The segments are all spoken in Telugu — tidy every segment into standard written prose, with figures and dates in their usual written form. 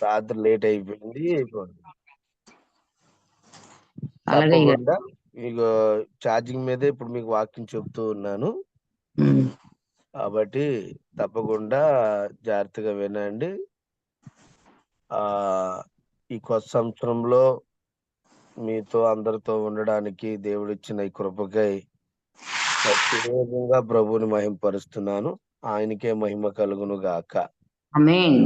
రాత్రి లేట్ అయిపోయింది. అలాగే అయ్యగారు. తప్పకుండా మీకు ఛార్జింగ్ మీదే ఇప్పుడు మీకు వాక్యం చెప్తూ ఉన్నాను. కాబట్టి తప్పకుండా జాగ్రత్తగా వినండి. ఈ కొత్త సంవత్సరంలో మీతో అందరితో ఉండడానికి దేవుడిచ్చిన ఈ కృపకై ప్రత్యేకంగా ప్రభువుని మహిమపరుస్తున్నాను. ఆయనకే మహిమ కలుగును గాక. ఆమేన్.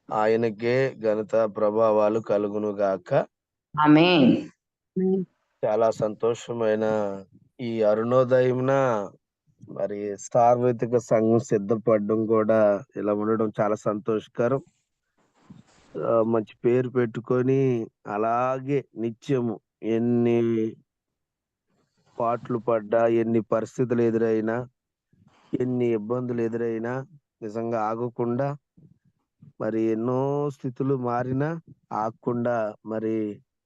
ఆయనకే ఘనత ప్రభావాలు కలుగును గాక. ఆమేన్. చాలా సంతోషమైన ఈ అరుణోదయంన మరి సార్వత్రిక సంఘం సిద్ధపడడం కూడా ఇలా ఉండడం చాలా సంతోషకరం. మంచి పేరు పెట్టుకొని అలాగే నిత్యము ఎన్ని పాటలు పడ్డా, ఎన్ని పరిస్థితులు ఎదురైనా, ఎన్ని ఇబ్బందులు ఎదురైనా నిజంగా ఆగకుండా మరి ఎన్నో స్థితులు మారినా ఆగకుండా మరి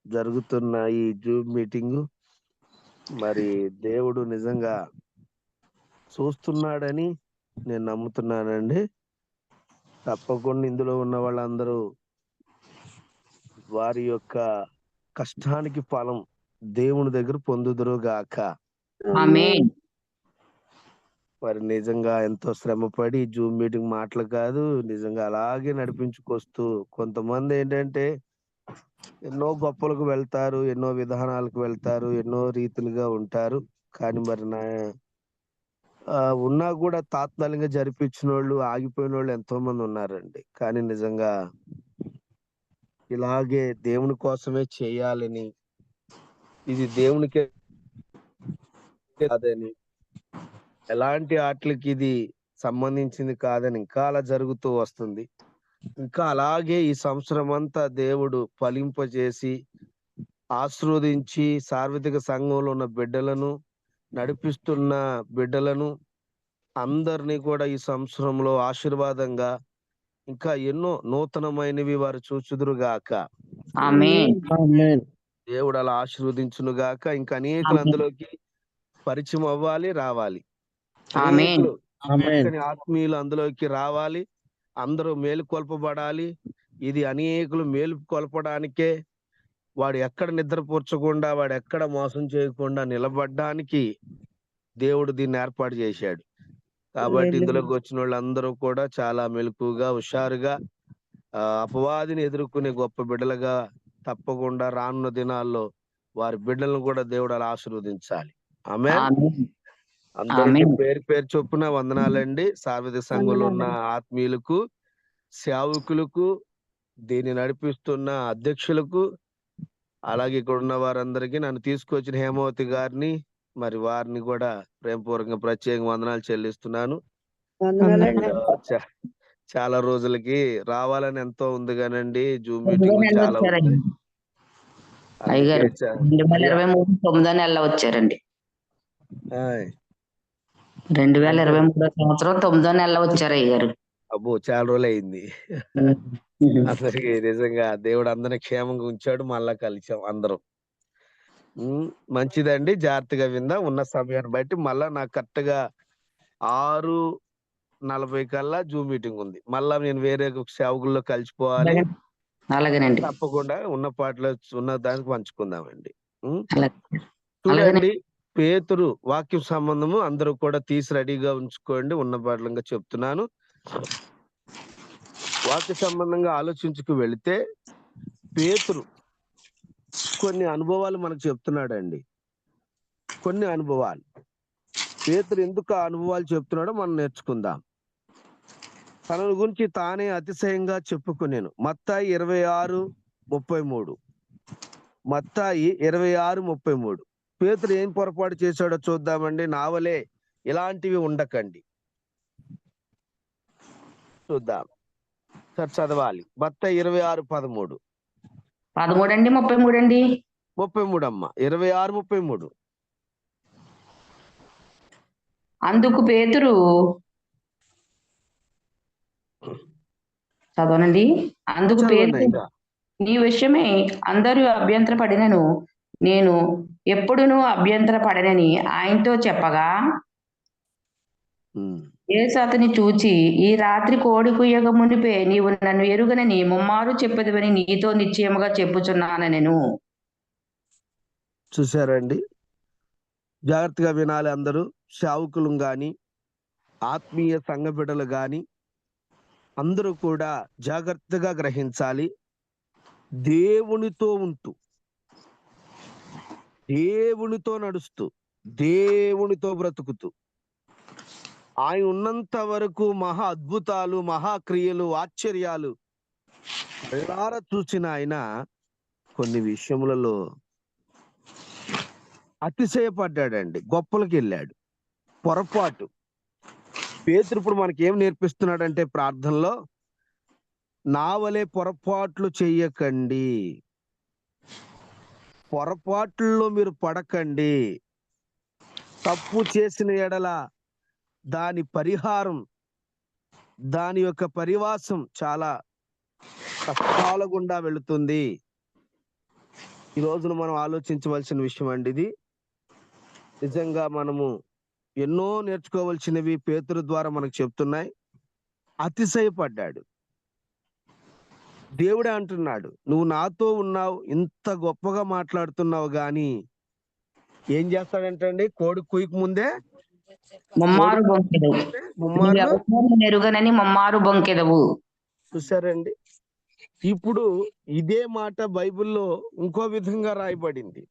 జరుగుతున్న ఈ జూమ్ మీటింగు మరి దేవుడు నిజంగా చూస్తున్నాడని నేను నమ్ముతున్నానండి. తప్పకుండా ఇందులో ఉన్న వాళ్ళందరూ వారి యొక్క కష్టానికి ఫలం దేవుని దగ్గర పొందుదురు గాక. ఆమేన్. మరి నిజంగా ఎంతో శ్రమపడి జూమ్ మీటింగ్ మాటలు కాదు, నిజంగా అలాగే నడిపించుకొస్తూ కొంతమంది ఏంటంటే ఎన్నో గొప్పలకు వెళ్తారు, ఎన్నో విధానాలకు వెళ్తారు, ఎన్నో రీతులుగా ఉంటారు. కానీ మరి ఉన్నా కూడా తాత్కాలికంగా జరిపించినోళ్ళు, ఆగిపోయినోళ్ళు ఎంతో మంది ఉన్నారండి. కానీ నిజంగా ఇలాగే దేవుని కోసమే చేయాలని, ఇది దేవునికే కాదని, ఎలాంటి ఆటలకి ఇది సంబంధించింది కాదని ఇంకా అలా జరుగుతూ వస్తుంది. ఇంకా అలాగే ఈ సంవత్సరం అంతా దేవుడు ఫలింపజేసి ఆశీర్వదించి సార్వత్రిక సంఘంలో ఉన్న బిడ్డలను నడిపిస్తున్న బిడ్డలను అందరినీ కూడా ఈ సంవత్సరంలో ఆశీర్వాదంగా ఇంకా ఎన్నో నూతనమైనవి వారు చూచుదురుగాక. ఆమేన్. దేవుడు అలా ఆశీర్వదించును గాక. ఇంకా అనేకులు అందులోకి పరిచయం అవ్వాలి, రావాలి. ఆమేన్. అనేకులు చక్కని ఆత్మీయులు అందులోకి రావాలి. అందరూ మేలుకొల్పబడాలి. ఇది అనేకులు మేలుకొల్పడానికే వాడు ఎక్కడ నిద్రపుచ్చకుండా, వాడు ఎక్కడ మోసం చేయకుండా నిలబడ్డానికి దేవుడు దీన్ని ఏర్పాటు చేశాడు. కాబట్టి ఇందులోకి వచ్చిన వాళ్ళందరూ కూడా చాలా మెలకుగా, హుషారుగా అపవాదిని ఎదుర్కొనే గొప్ప బిడ్డలుగా తప్పకుండా రానున్న దినాల్లో వారి బిడ్డలను కూడా దేవుడు అలా ఆశీర్వదించాలి. ఆమేన్. అందరికీ పేరు పేరు చొప్పున వందనాలండి. సార్వత్రిక సంఘంలో ఉన్న ఆత్మీయులకు, సేవకులకు, దీన్ని నడిపిస్తున్న అధ్యక్షులకు, అలాగే ఇక్కడ ఉన్న వారందరికీ, నన్ను తీసుకొచ్చిన హేమావతి గారిని మరి వారిని కూడా ప్రేమపూర్వకంగా ప్రత్యేక వందనాలు చెల్లిస్తున్నాను. చాలా రోజులకి రావాలని ఎంతో ఉంది కానండి, జూమ్ మీటింగ్ చాలా ఉంది. అయ్యగారు 2023 9వ నెలలో వచ్చారండి. 2023 సంవత్సరం 9వ నెలలో వచ్చారు అయ్యగారు. అబ్బో, చాలా రోజులు అయింది. అందరికి నిజంగా దేవుడు అందరిని క్షేమంగా ఉంచాడు. మళ్ళా కలిసాం అందరం. మంచిదండి, జాగ్రత్తగా విందాం. ఉన్న సమయాన్ని బట్టి మళ్ళా నాకు కరెక్ట్ గా 6:40 కల్లా జూమ్ మీటింగ్ ఉంది. మళ్ళా నేను వేరే సేవకుల్లో కలిసిపోవాలి. అలాగేనండి. తప్పకుండా ఉన్న పాటలో ఉన్న దానికి పంచుకుందామండి. చూడండి, పేతురు వాక్యం సంబంధము అందరూ కూడా తీసి రెడీగా ఉంచుకోండి. ఉన్న పాటలంగా చెప్తున్నాను. వాక్య సంబంధంగా ఆలోచించుకు వెళితే పేతురు కొన్ని అనుభవాలు మనకు చెప్తున్నాడండి. కొన్ని అనుభవాలు పేతురు ఎందుకు ఆ అనుభవాలు చెప్తున్నాడో మనం నేర్చుకుందాం. తన గురించి తానే అతిశయంగా చెప్పుకునేను. మత్తాయి 26:33. మత్తాయి 26:33. పేతురు ఏం పొరపాటు చేశాడో చూద్దామండి. నావలే ఇలాంటివి ఉండకండి. చూద్దాం, సార్ చదవాలి. మత్తాయి 26:13. 13 అండి, 33 అండి. 33 అమ్మ, 26:33. అందుకు పేతురు చదవనండి. అందుకు పేతురు, నీ విషయమే అందరూ అభ్యంతర పడినను నేను ఎప్పుడునూ అభ్యంతర పడనని ఆయనతో చెప్పగా, యేసు అతని చూచి, ఈ రాత్రి కోడి కుయ్యక మునిపే నీవు నన్ను ఎరుగనని ముమ్మారు చెప్పెదవని నీతో నిశ్చయముగా చెప్పుచున్నానెను. చూశారండి? జాగ్రత్తగా వినాలి అందరూ. సేవకులు గాని, ఆత్మీయ సంఘ బిడ్డలు గాని అందరూ కూడా జాగ్రత్తగా గ్రహించాలి. దేవునితో ఉంటూ, దేవునితో నడుస్తూ, దేవునితో బ్రతుకుతూ, ఆయన ఉన్నంత వరకు మహా అద్భుతాలు, మహాక్రియలు, ఆశ్చర్యాలు కళ్ళారా చూసిన ఆయన కొన్ని విషయములలో అతిశయపడ్డాడండి. గొప్పలకి వెళ్ళాడు. పొరపాటు. పేతురు ఇప్పుడు మనకి ఏం నేర్పిస్తున్నాడంటే ప్రార్థనలో, నా వలె పొరపాట్లు చెయ్యకండి, పొరపాట్లలో మీరు పడకండి. తప్పు చేసిన ఎడల దాని పరిహారం, దాని యొక్క పరివాసం చాలా కష్టాల గుండా వెళుతుంది. ఈ రోజున మనం ఆలోచించవలసిన విషయం అండి ఇది. నిజంగా మనము ఎన్నో నేర్చుకోవలసినవి పేతురు ద్వారా మనకు చెప్తున్నాయి. అతిశయపడ్డాడు. దేవుడే అంటున్నాడు, నువ్వు నాతో ఉన్నావు, ఇంత గొప్పగా మాట్లాడుతున్నావు, గాని ఏం చేస్తాడంటండి? కోడి కుయ్యక ముందే ముమ్మారు బొంకెదవు. ముమ్మార్లు ఎరుగనని ముమ్మారు బొంకెదవు. చూశారండి? ఇప్పుడు ఇదే మాట బైబిల్లో ఇంకో విధంగా రాయబడింది.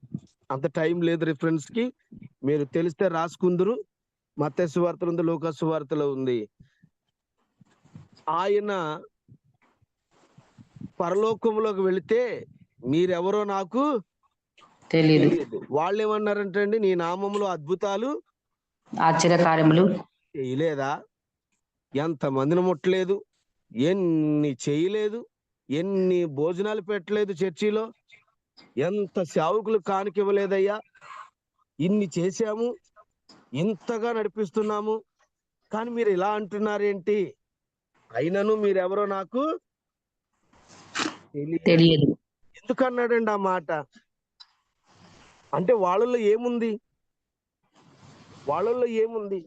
అంత టైం లేదు రిఫరెన్స్ కి, మీరు తెలిస్తే రాసుకుందరు. మత్తయి సువార్తలో ఉంది, లూకా సువార్తలో ఉంది. ఆయన పరలోకంలోకి వెళితే మీరెవరో నాకు తెలియదు. తెలియదు. వాళ్ళు ఏమన్నారంటే అండి, నీ నామంలో అద్భుతాలు ఆశ్చర్యకార్యములు చేయలేదా? ఎంతమందిని ముట్టలేదు, ఎన్ని చేయలేదు, ఎన్ని భోజనాలు పెట్టలేదు చర్చిలో, ఎంత సేవకులు కానుకివ్వలేదయ్యా, ఇన్ని చేశాము, ఇంతగా నడిపిస్తున్నాము, కానీ మీరు ఇలా అంటున్నారేంటి? అయినను మీరెవరో నాకు తెలియదు. ఎందుకన్నాడండి ఆ మాట? అంటే వాళ్ళలో ఏముంది? వాళ్ళలో ఏముంది?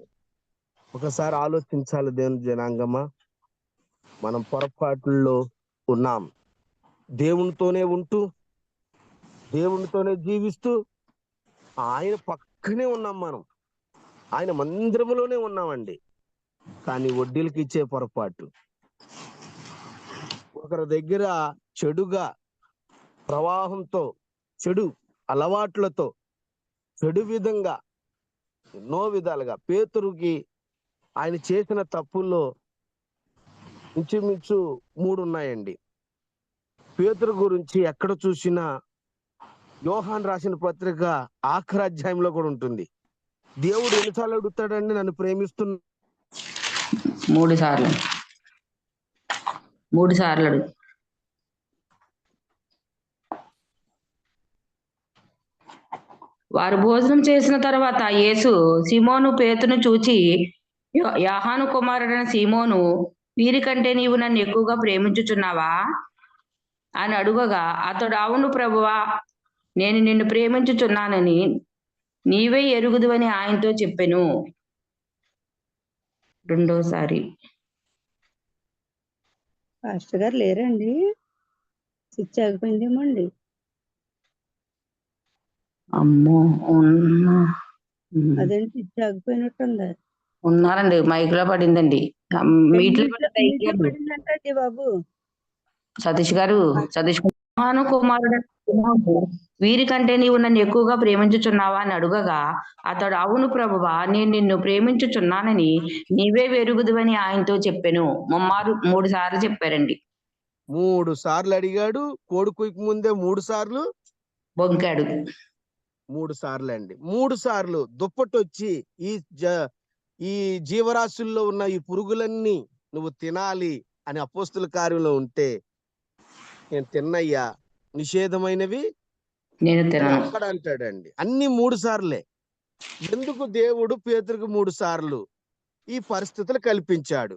ఒకసారి ఆలోచించాలి దేవుని జనాంగమా. మనం పొరపాట్లలో ఉన్నాం. దేవునితోనే ఉంటూ, దేవునితోనే జీవిస్తూ, ఆయన పక్కనే ఉన్నాం. మనం ఆయన మందిరములోనే ఉన్నామండి. కానీ వడ్డీలకు ఇచ్చే పొరపాటు, ఒకరి దగ్గర చెడుగా ప్రవాహంతో, చెడు అలవాట్లతో, చెడు విధంగా, ఎన్నో విధాలుగా పేతురుకి ఆయన చేసిన తప్పుల్లో ఇంచుమించు 3 ఉన్నాయండి. పేతురు గురించి ఎక్కడ చూసినా, యోహాను రాసిన పత్రిక ఆఖరి అధ్యాయంలో కూడా ఉంటుంది. దేవుడు ఎన్నిసార్లు అడుగుతాడండి నన్ను ప్రేమిస్తున్న? 3 సార్లు. 3 సార్లు అడుగు. వారు భోజనం చేసిన తర్వాత యేసు సీమోను పేతును చూచి, యోహాను కుమారుడైన సీమోను, వీరికంటే నీవు నన్ను ఎక్కువగా ప్రేమించుచున్నావా అని అడుగగా, అతడు, అవును ప్రభువా, నేను నిన్ను ప్రేమించుచున్నానని నీవే ఎరుగుదువని ఆయనతో చెప్పెను. రెండోసారి. పాస్టర్ గారు లేరండి? స్విచ్ ఆగిపోయిందేమో అండి. అమ్మో, అదేంటి స్విచ్ ఆగిపోయినట్టుంది. ఉన్నారండి, మైక్ లో పడిందండి. మీట్లో పడిందంటే బాబు సతీష్ గారు, సతీష్ కుమారుడు వీరికంటే నీవు నన్ను ఎక్కువగా ప్రేమించుచున్నావా అని అడుగగా, అతడు, అవును ప్రభువా, నేను నిన్ను ప్రేమించుచున్నానని నీవే వెరుగుదువని ఆయనతో చెప్పెను. 3 సార్లు చెప్పారండి. 3 సార్లు అడిగాడు. కోడి కుయ్యక ముందే 3 సార్లు బొంకాడు. 3 సార్లు అండి. 3 సార్లు దుప్పటొచ్చి, ఈ జీవరాశుల్లో ఉన్న ఈ పురుగులన్నీ నువ్వు తినాలి అని అపోస్తుల కార్యంలో ఉంటే, నేను తిన్నయ్యా, నిషేధమైనవి నేను తినను అక్కడ అంటాడండి. అన్ని 3 సార్లే. ఎందుకు దేవుడు పేతురుకు 3 సార్లు ఈ పరిస్థితులు కల్పించాడు?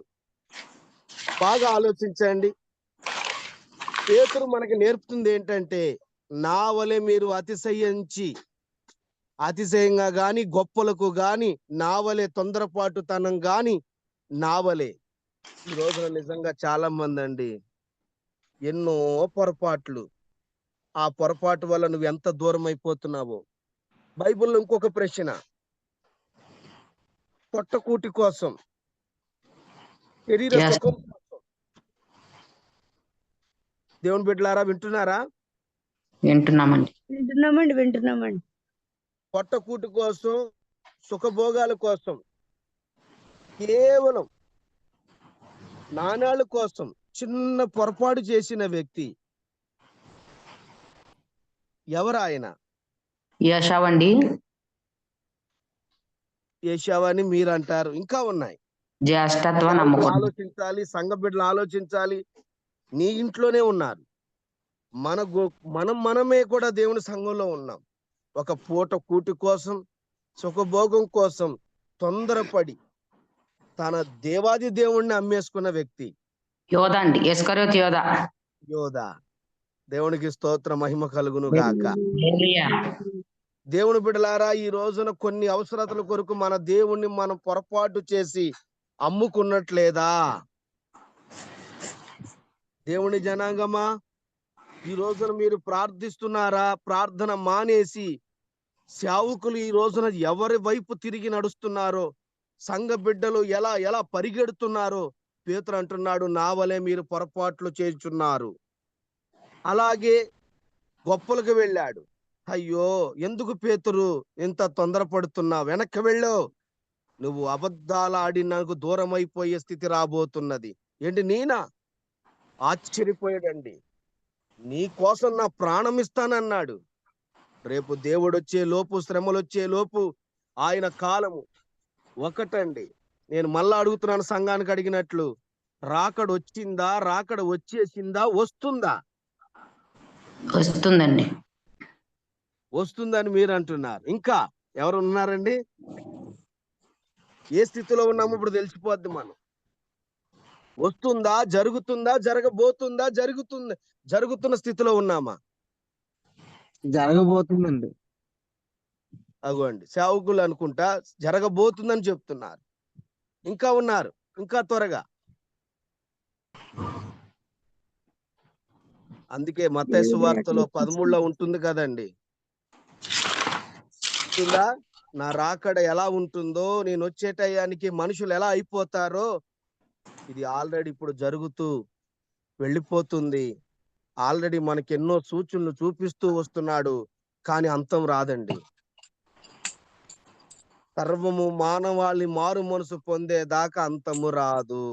బాగా ఆలోచించండి. పేతురు మనకి నేర్పుతుంది ఏంటంటే, నా వలె మీరు అతిశయంగా గాని, గొప్పలకు గాని, నా వలె తొందరపాటుతనం గాని నావలే ఈ రోజున నిజంగా చాలా మంది అండి ఎన్నో పొరపాట్లు, ఆ పొరపాటు వల్ల నువ్వు ఎంత దూరం అయిపోతున్నావో. బైబిల్లో ఇంకొక ప్రశ్న, పొట్టకూటి కోసం, శరీర Yes. సుఖం కోసం. దేవుని బిడ్డలారా వింటున్నారా? వింటున్నామండి. వింటున్నామండి. పొట్టకూటి కోసం, సుఖభోగాల కోసం, కేవలం నాణాల కోసం చిన్న పొరపాటు చేసిన వ్యక్తి ఎవరు? ఆయన యెషావండి. ఏషావని మీరు అంటారు. ఇంకా ఉన్నాయి. జ్యేష్ఠత్వ సేవకులు నమ్ముకోండి. ఆలోచించాలి, సంఘ బిడ్డలు ఆలోచించాలి. నీ ఇంట్లోనే ఉన్నారు. మనమే కూడా దేవుని సంఘంలో ఉన్నాం. ఒక పూట కూటి కోసం, సుఖభోగం కోసం తొందరపడి తన దేవాది దేవుణ్ణి అమ్మేసుకున్న వ్యక్తి యోధ అండి, ఇస్కరియోతు యోధ. యోధ. దేవునికి స్తోత్ర మహిమ కలుగును గాక. హల్లెలూయా. దేవుని బిడ్డలారా, ఈ రోజున కొన్ని అవసరతల కొరకు మన దేవుణ్ణి మనం పొరపాటు చేసి అమ్ముకున్నట్లేదా? దేవుని జనాంగమా, ఈ రోజున మీరు ప్రార్థిస్తున్నారా? ప్రార్థన మానేసి సేవకులు ఈ రోజున ఎవరి వైపు తిరిగి నడుస్తున్నారో, సంఘ బిడ్డలు ఎలా పరిగెడుతున్నారో పేతురు అంటున్నాడు, నా వలె మీరు పొరపాట్లు చేస్తున్నారు. అలాగే గొప్పలకు వెళ్ళాడు. అయ్యో, ఎందుకు పేతురు ఇంత తొందరపడుతున్నా? వెనక్కి వెళ్ళు, నువ్వు అబద్ధాలు ఆడి నాకు దూరం అయిపోయే స్థితి రాబోతున్నది. ఏంటి నేనా? ఆశ్చర్యపోయాడండి. నీ కోసం నా ప్రాణం ఇస్తానన్నాడు. రేపు దేవుడు వచ్చే లోపు, శ్రమలు వచ్చే లోపు ఆయన కాలము ఒకటండి. నేను మళ్ళా అడుగుతున్నాను, సంఘానికి అడిగినట్లు, రాకడ వచ్చిందా? రాకడ వచ్చేసిందా? వస్తుందా? వస్తుందండి. వస్తుందని మీరు అంటున్నారు. ఇంకా ఎవరు ఉన్నారండి? ఏ స్థితిలో ఉన్నామో ఇప్పుడు తెలిసిపోద్ది. మనం వస్తుందా, జరుగుతుందా, జరగబోతుందా, జరుగుతున్న స్థితిలో ఉన్నామా? జరగబోతుందండి. అగోండి, సేవకులు అనుకుంటా జరగబోతుందని చెప్తున్నారు. ఇంకా ఉన్నారు, ఇంకా త్వరగా. అందుకే మత్తయి సువార్తలో 13లో ఉంటుంది కదండి, ఉంటుందా? నా రాకడ ఎలా ఉంటుందో, నేను వచ్చే టయానికి మనుషులు ఎలా అయిపోతారో, ఇది ఆల్రెడీ ఇప్పుడు జరుగుతూ వెళ్ళిపోతుంది. ఆల్రెడీ మనకి ఎన్నో సూచనలు చూపిస్తూ వస్తున్నాడు. కానీ అంతం రాదండి. సర్వము మానవాళి మారు మనసు పొందేదాకా అంతము రాదు.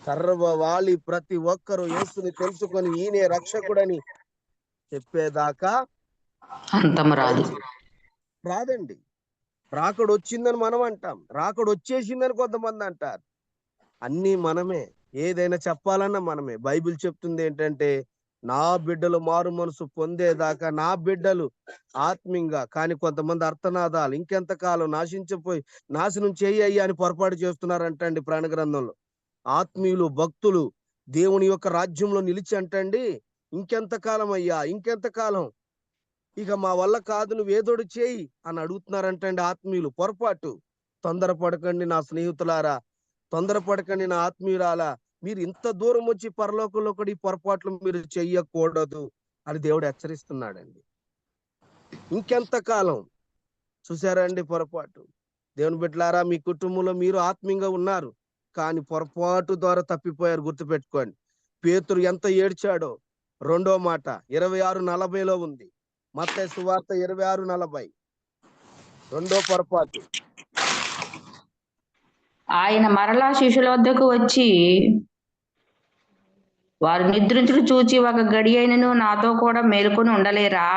సర్వవాలి ప్రతి ఒక్కరు యేసుని తెలుసుకొని ఈయనే రక్షకుడని చెప్పేదాకా అంతం రాదు. రాదండి. రాకడ వచ్చిందని మనం అంటాం, రాకడ వచ్చేసిందని కొంతమంది అంటారు. అన్నీ మనమే, ఏదైనా చెప్పాలన్నా మనమే. బైబిల్ చెప్తుంది ఏంటంటే, నా బిడ్డలు మారు మనసు పొందేదాకా, నా బిడ్డలు ఆత్మీయంగా. కానీ కొంతమంది అర్థనాదాలు, ఇంకెంతకాలం నాశనం చేయి అని పొరపాటు చేస్తున్నారంటండి. ప్రాణ గ్రంథంలో ఆత్మీయులు, భక్తులు దేవుని యొక్క రాజ్యంలో నిలిచి అంటండి, ఇంకెంతకాలం అయ్యా, ఇంకెంతకాలం, ఇక మా వల్ల కాదు, నువ్వు ఏదోడు చేయి అని అడుగుతున్నారంటండి ఆత్మీయులు. పొరపాటు. తొందరపడకండి నా స్నేహితులారా, తొందరపడకండి నా ఆత్మీయురాలా. మీరు ఇంత దూరం వచ్చి పరలోకంలో కూడా ఈ పొరపాట్లు మీరు చెయ్యకూడదు అని దేవుడు హెచ్చరిస్తున్నాడండి. ఇంకెంతకాలం? చూసారండి పొరపాటు. దేవుని బిడ్డలారా, మీ కుటుంబంలో మీరు ఆత్మీయంగా ఉన్నారు, కానీ పొరపాటు ద్వారా తప్పిపోయారు. గుర్తుపెట్టుకోండి. పేతురు ఎంత ఏడ్చాడో. రెండో మాట 26:40లో ఉంది. మత్తయి సువార్త 26:40. రెండో పొరపాటు. ఆయన మరలా శిష్యుల వద్దకు వచ్చి, వారు నిద్రించుట చూచి ఒక గడి అయినను నాతో కూడా మేలుకొని ఉండలేరా?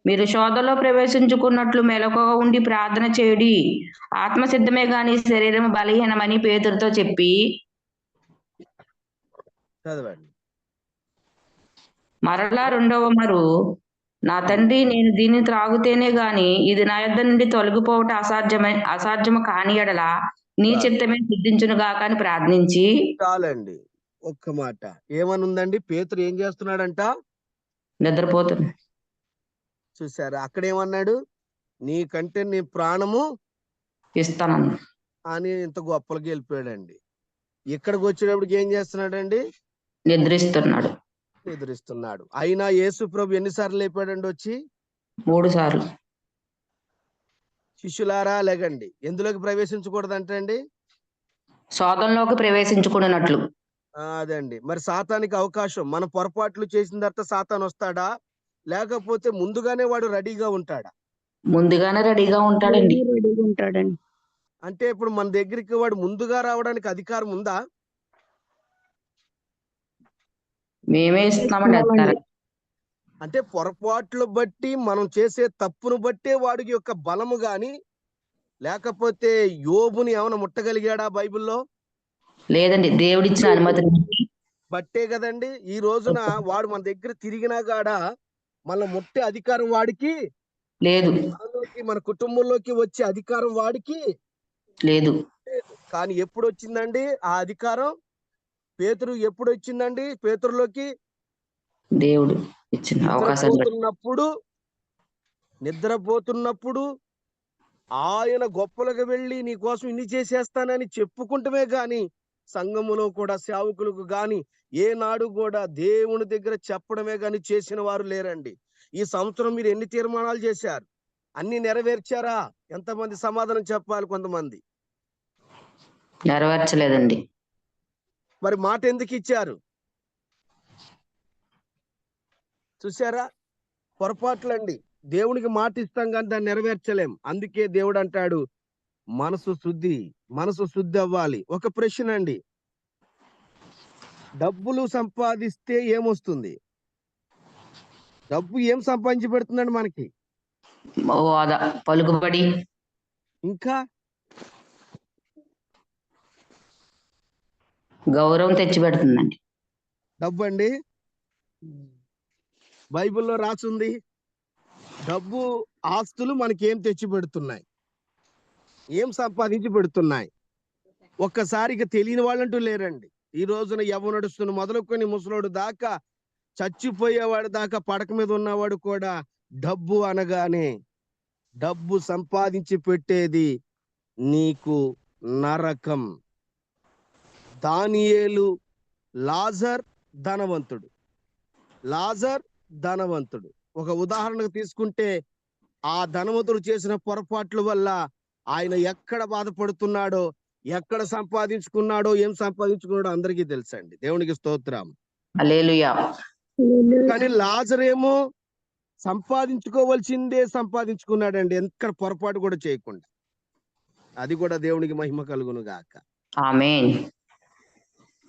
మీరు శోధనలో ప్రవేశించుకున్నట్లు మెలకువగా ఉండి ప్రార్థన చేయుడి. ఆత్మ సిద్ధమే గాని శరీరం బలహీనమని పేతురుతో చెప్పి, చదవండి. మరలా రెండవ మరు, నా తండ్రి, నేను దీన్ని త్రాగుతేనే గాని ఇది నా యొద్ద నుండి తొలగిపోవట అసాధ్యము కాని ఎడల నీ చిత్తమే సిద్ధించును గాక అని ప్రార్థించి. చాలండి, ఒక్క మాట. ఏమనుందండి? పేతురు ఏం చేస్తున్నాడంట? నిద్రపోతుంది. చూసారా, అక్కడేమన్నాడు? నీకంటే నీ ప్రాణము ఇస్తానన్నా. అని ఇంత గొప్పలకి వెళ్ళిపోయాడండి. ఇక్కడికి వచ్చేటప్పటికి ఏం చేస్తున్నాడండి? నిద్రిస్తున్నాడు. నిద్రిస్తున్నాడు. అయినా యేసు ప్రభు ఎన్నిసార్లు లేపాడండి వచ్చి? 3 సార్లు. శిష్యులారా లెగండి. ఎందులోకి ప్రవేశించకూడదంటే అండి? శోధనలోకి ప్రవేశించుకున్నట్లు. అదండి. మరి సాతానికి అవకాశం, మన పొరపాట్లు చేసిన తర్వాత సాతాను వస్తాడా, లేకపోతే ముందుగానే వాడు రెడీగా ఉంటాడా? ముందుగానే రెడీగా ఉంటాడండి. రెడీగా ఉంటాడండి. అంటే ఇప్పుడు మన దగ్గరికి వాడు ముందుగా రావడానికి అధికారం ఉందా? మేమే ఇస్తున్నామండి అధికారం. అంటే పొరపాట్లు బట్టి, మనం చేసే తప్పును బట్టే వాడికి యొక్క బలము గాని, లేకపోతే యోబుని ఏమైనా ముట్టగలిగాడా బైబిల్లో? లేదండి, దేవుడిచ్చిన అనుమతిని బట్టే కదండి ఈ రోజున వాడు మన దగ్గర తిరిగినా గాడా మన ముట్టే అధికారం వాడికి లేదు. మనలోకి, మన కుటుంబంలోకి వచ్చే అధికారం వాడికి లేదు. కానీ ఎప్పుడు వచ్చిందండి ఆ అధికారం? పేతురు ఎప్పుడు వచ్చిందండి పేతురులోకి? దేవుడు ఇచ్చిన అవకాశం. నిద్రపోతున్నప్పుడు ఆయన గొప్పలకు వెళ్ళి నీ కోసం ఇన్ని చేసేస్తానని చెప్పుకుంటమే గాని, సంఘములో కూడా సేవకులకు గాని ఏనాడు కూడా దేవుని దగ్గర చెప్పడమే గాని చేసిన వారు లేరండి. ఈ సంవత్సరం మీరు ఎన్ని తీర్మానాలు చేశారు? అన్ని నెరవేర్చారా? ఎంతమంది సమాధానం చెప్పాలి? కొంతమంది నెరవేర్చలేదండి. మరి మాట ఎందుకు ఇచ్చారు? చూసారా? పొరపాట్లండి. దేవునికి మాట ఇస్తాం కానీ దాన్ని నెరవేర్చలేం. అందుకే దేవుడు అంటాడు మనసు శుద్ధి అవ్వాలి. ఒక ప్రశ్న అండి, డబ్బులు సంపాదిస్తే ఏమొస్తుంది? డబ్బు ఏం సంపాదించి పెడుతుందండి మనకి? హోదా, పలుకుబడి, ఇంకా గౌరవం తెచ్చిపెడుతుందండి. డబ్బు అండి. బైబిల్లో రాసుంది డబ్బు, ఆస్తులు మనకి ఏం తెచ్చి పెడుతున్నాయి, ఏం సంపాదించి పెడుతున్నాయి? ఒక్కసారిగా తెలియని వాళ్ళంటూ లేరండి. ఈ రోజున యవ్వనడుస్తున్న మొదలుకొని ముసలోడు దాకా, చచ్చిపోయేవాడు దాకా, పడక మీద ఉన్నవాడు కూడా డబ్బు అనగానే, డబ్బు సంపాదించి పెట్టేది నీకు నరకం. దానియేలు లాజర్ ధనవంతుడు. ఒక ఉదాహరణకు తీసుకుంటే, ఆ ధనవంతుడు చేసిన పొరపాట్ల వల్ల ఆయన ఎక్కడ బాధపడుతున్నాడో, ఎక్కడ సంపాదించుకున్నాడో, ఏం సంపాదించుకున్నాడో అందరికీ తెలుసండి. దేవునికి స్తోత్రం. హల్లెలూయా. కానీ లాజరేమో సంపాదించుకోవాల్సిందే సంపాదించుకున్నాడండి, ఎక్కడ పొరపాటు కూడా చేయకుండా. అది కూడా దేవునికి మహిమ కలుగును గాక. ఆమేన్.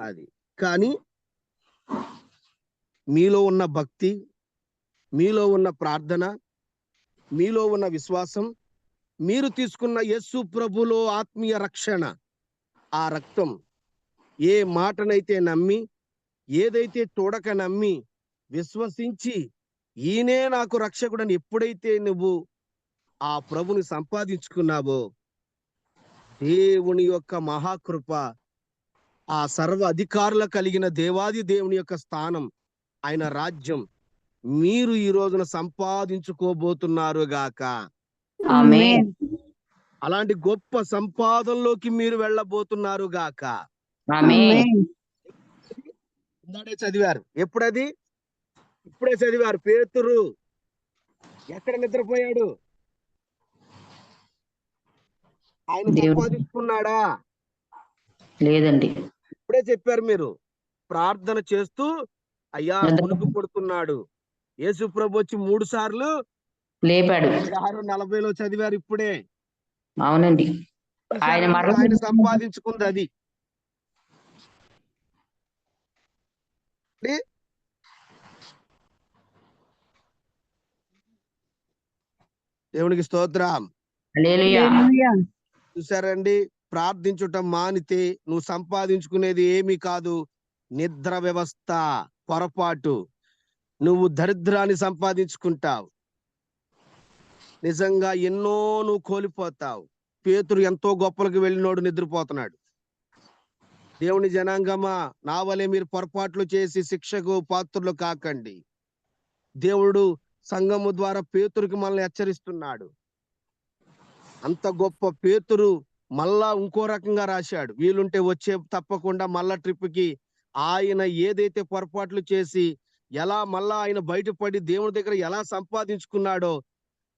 అది కానీ మీలో ఉన్న భక్తి, మీలో ఉన్న ప్రార్థన, మీలో ఉన్న విశ్వాసం, మీరు తీసుకున్న యేసు ప్రభులో ఆత్మీయ రక్షణ, ఆ రక్తం ఏ మాటనైతే నమ్మి, ఏదైతే చూడక నమ్మి, విశ్వసించి ఈయనే నాకు రక్షకుడని ఎప్పుడైతే నువ్వు ఆ ప్రభుని సంపాదించుకున్నావో, దేవుని యొక్క మహాకృప, ఆ సర్వ అధికారులు కలిగిన దేవాది దేవుని యొక్క స్థానం, ఆయన రాజ్యం మీరు ఈ రోజున సంపాదించుకోబోతున్నారు గాక. ఆమేన్. అలాంటి గొప్ప సంపాదనలోకి మీరు వెళ్ళబోతున్నారు గాక. ఆమేన్. చదివారు. ఎప్పుడది? ఇప్పుడే చదివారు. పేతురు ఎక్కడ నిద్రపోయాడు? ఆయన సంపాదించుకున్నాడా? లేదండి. ఇప్పుడే చెప్పారు మీరు. ప్రార్థన చేస్తూ అయ్యా కునుకు పడుతున్నాడు. యేసు ప్రభు వచ్చి 3 సార్లు లేపాడు. 16:40లో చదివారు ఇప్పుడే. అవునండి. ఆయన సంపాదించుకుంది అది. దేవునికి స్తోత్రం. హల్లెలూయా. చూసారండి, ప్రార్థించుటం మానితే నువ్వు సంపాదించుకునేది ఏమీ కాదు, నిద్ర వ్యవస్థ, పొరపాటు. నువ్వు దరిద్రాన్ని సంపాదించుకుంటావు. నిజంగా ఎన్నో నువ్వు కోల్పోతావు. పేతురు ఎంతో గొప్పలకు వెళ్ళినోడు నిద్రపోతున్నాడు. దేవుని జనాంగమా, నా వలె మీరు పొరపాట్లు చేసి శిక్షకు పాత్రులు కాకండి. దేవుడు సంఘము ద్వారా పేతురుకి మనల్ని హెచ్చరిస్తున్నాడు. అంత గొప్ప పేతురు మళ్ళా ఇంకో రకంగా రాశాడు. వీలుంటే వచ్చే తప్పకుండా మళ్ళా ట్రిప్కి ఆయన ఏదైతే పొరపాట్లు చేసి ఎలా మళ్ళా ఆయన బయటపడి దేవుని దగ్గర ఎలా సంపాదించుకున్నాడో,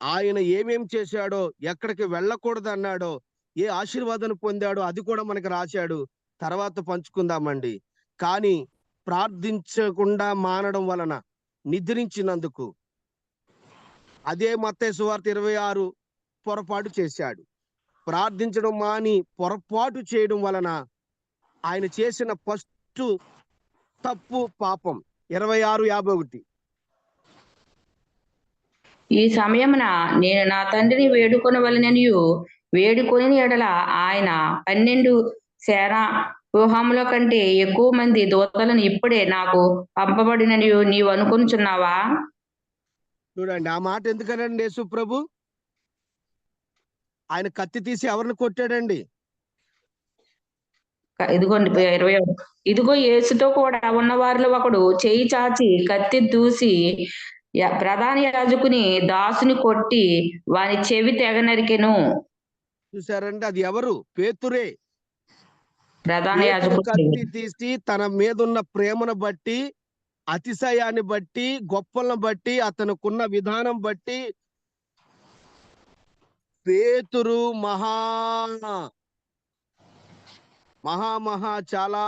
ఆయన ఏమేం చేశాడో, ఎక్కడికి వెళ్ళకూడదు అన్నాడో, ఏ ఆశీర్వాదాన్ని పొందాడో అది కూడా మనకి రాశాడు. తర్వాత పంచుకుందామండి. కానీ ప్రార్థించకుండా మానడం వలన నిద్రించినందుకు అదే మత్తయి సువార్త 26 పొరపాటు చేశాడు. ప్రార్థించడం మాని పొరపాటు చేయడం వలన ఆయన చేసిన ఫస్ట్ తప్పు పాపం. 26:51. ఈ సమయమున నేను నా తండ్రిని వేడుకొనవలెననియు వేడుకొని ఎడల ఆయన 12 సేనా వ్యూహముల కంటే ఎక్కువ మంది దూతలను ఇప్పుడే నాకు పంపబడిననియు నీవు అనుకొనుచున్నావా? చూడండి ఆ మాట ఎందుకనండి యేసు ప్రభు ఆయన కత్తి తీసి ఎవరిని కొట్టాడండి? ఇదిగోండి 21. ఇదిగో యేసుతో కూడా ఉన్న వారిలో ఒకడు చేయి చాచి కత్తి దూసి ప్రధాన యాజకుని దాసుని కొట్టి వాని చెవి తెగ నరికెను. చూసారండి అది ఎవరు? పేతురే. ప్రధాన పేతురు యాజకుడు కత్తి తీసి తన మీద ఉన్న ప్రేమను బట్టి, అతిశయాన్ని బట్టి, గొప్పలను బట్టి, అతనుకున్న విధానం బట్టి పేతురు మహా చాలా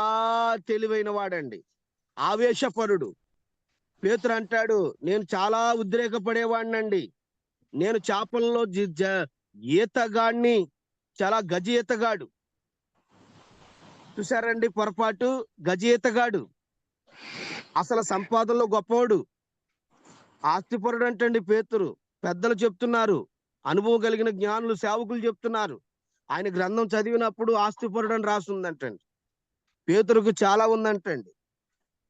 తెలివైన వాడండి, ఆవేశపరుడు. పేతురు అంటాడు, నేను చాలా ఉద్రేకపడేవాడినండి, నేను చేపల్లో ఈతగాడిని, చాలా గజ ఈతగాడు. చూసారండి పొరపాటు, గజ ఈతగాడు. అసలు సంపాదనలో గొప్పవాడు, ఆస్తిపరుడు అంటండి పేతురు. పెద్దలు చెప్తున్నారు, అనుభవం కలిగిన జ్ఞానులు సేవకులు చెప్తున్నారు, ఆయన గ్రంథం చదివినప్పుడు ఆస్తిపరుడు అని రాస్తుందంటండి. పేతురుకు చాలా ఉందంటండి.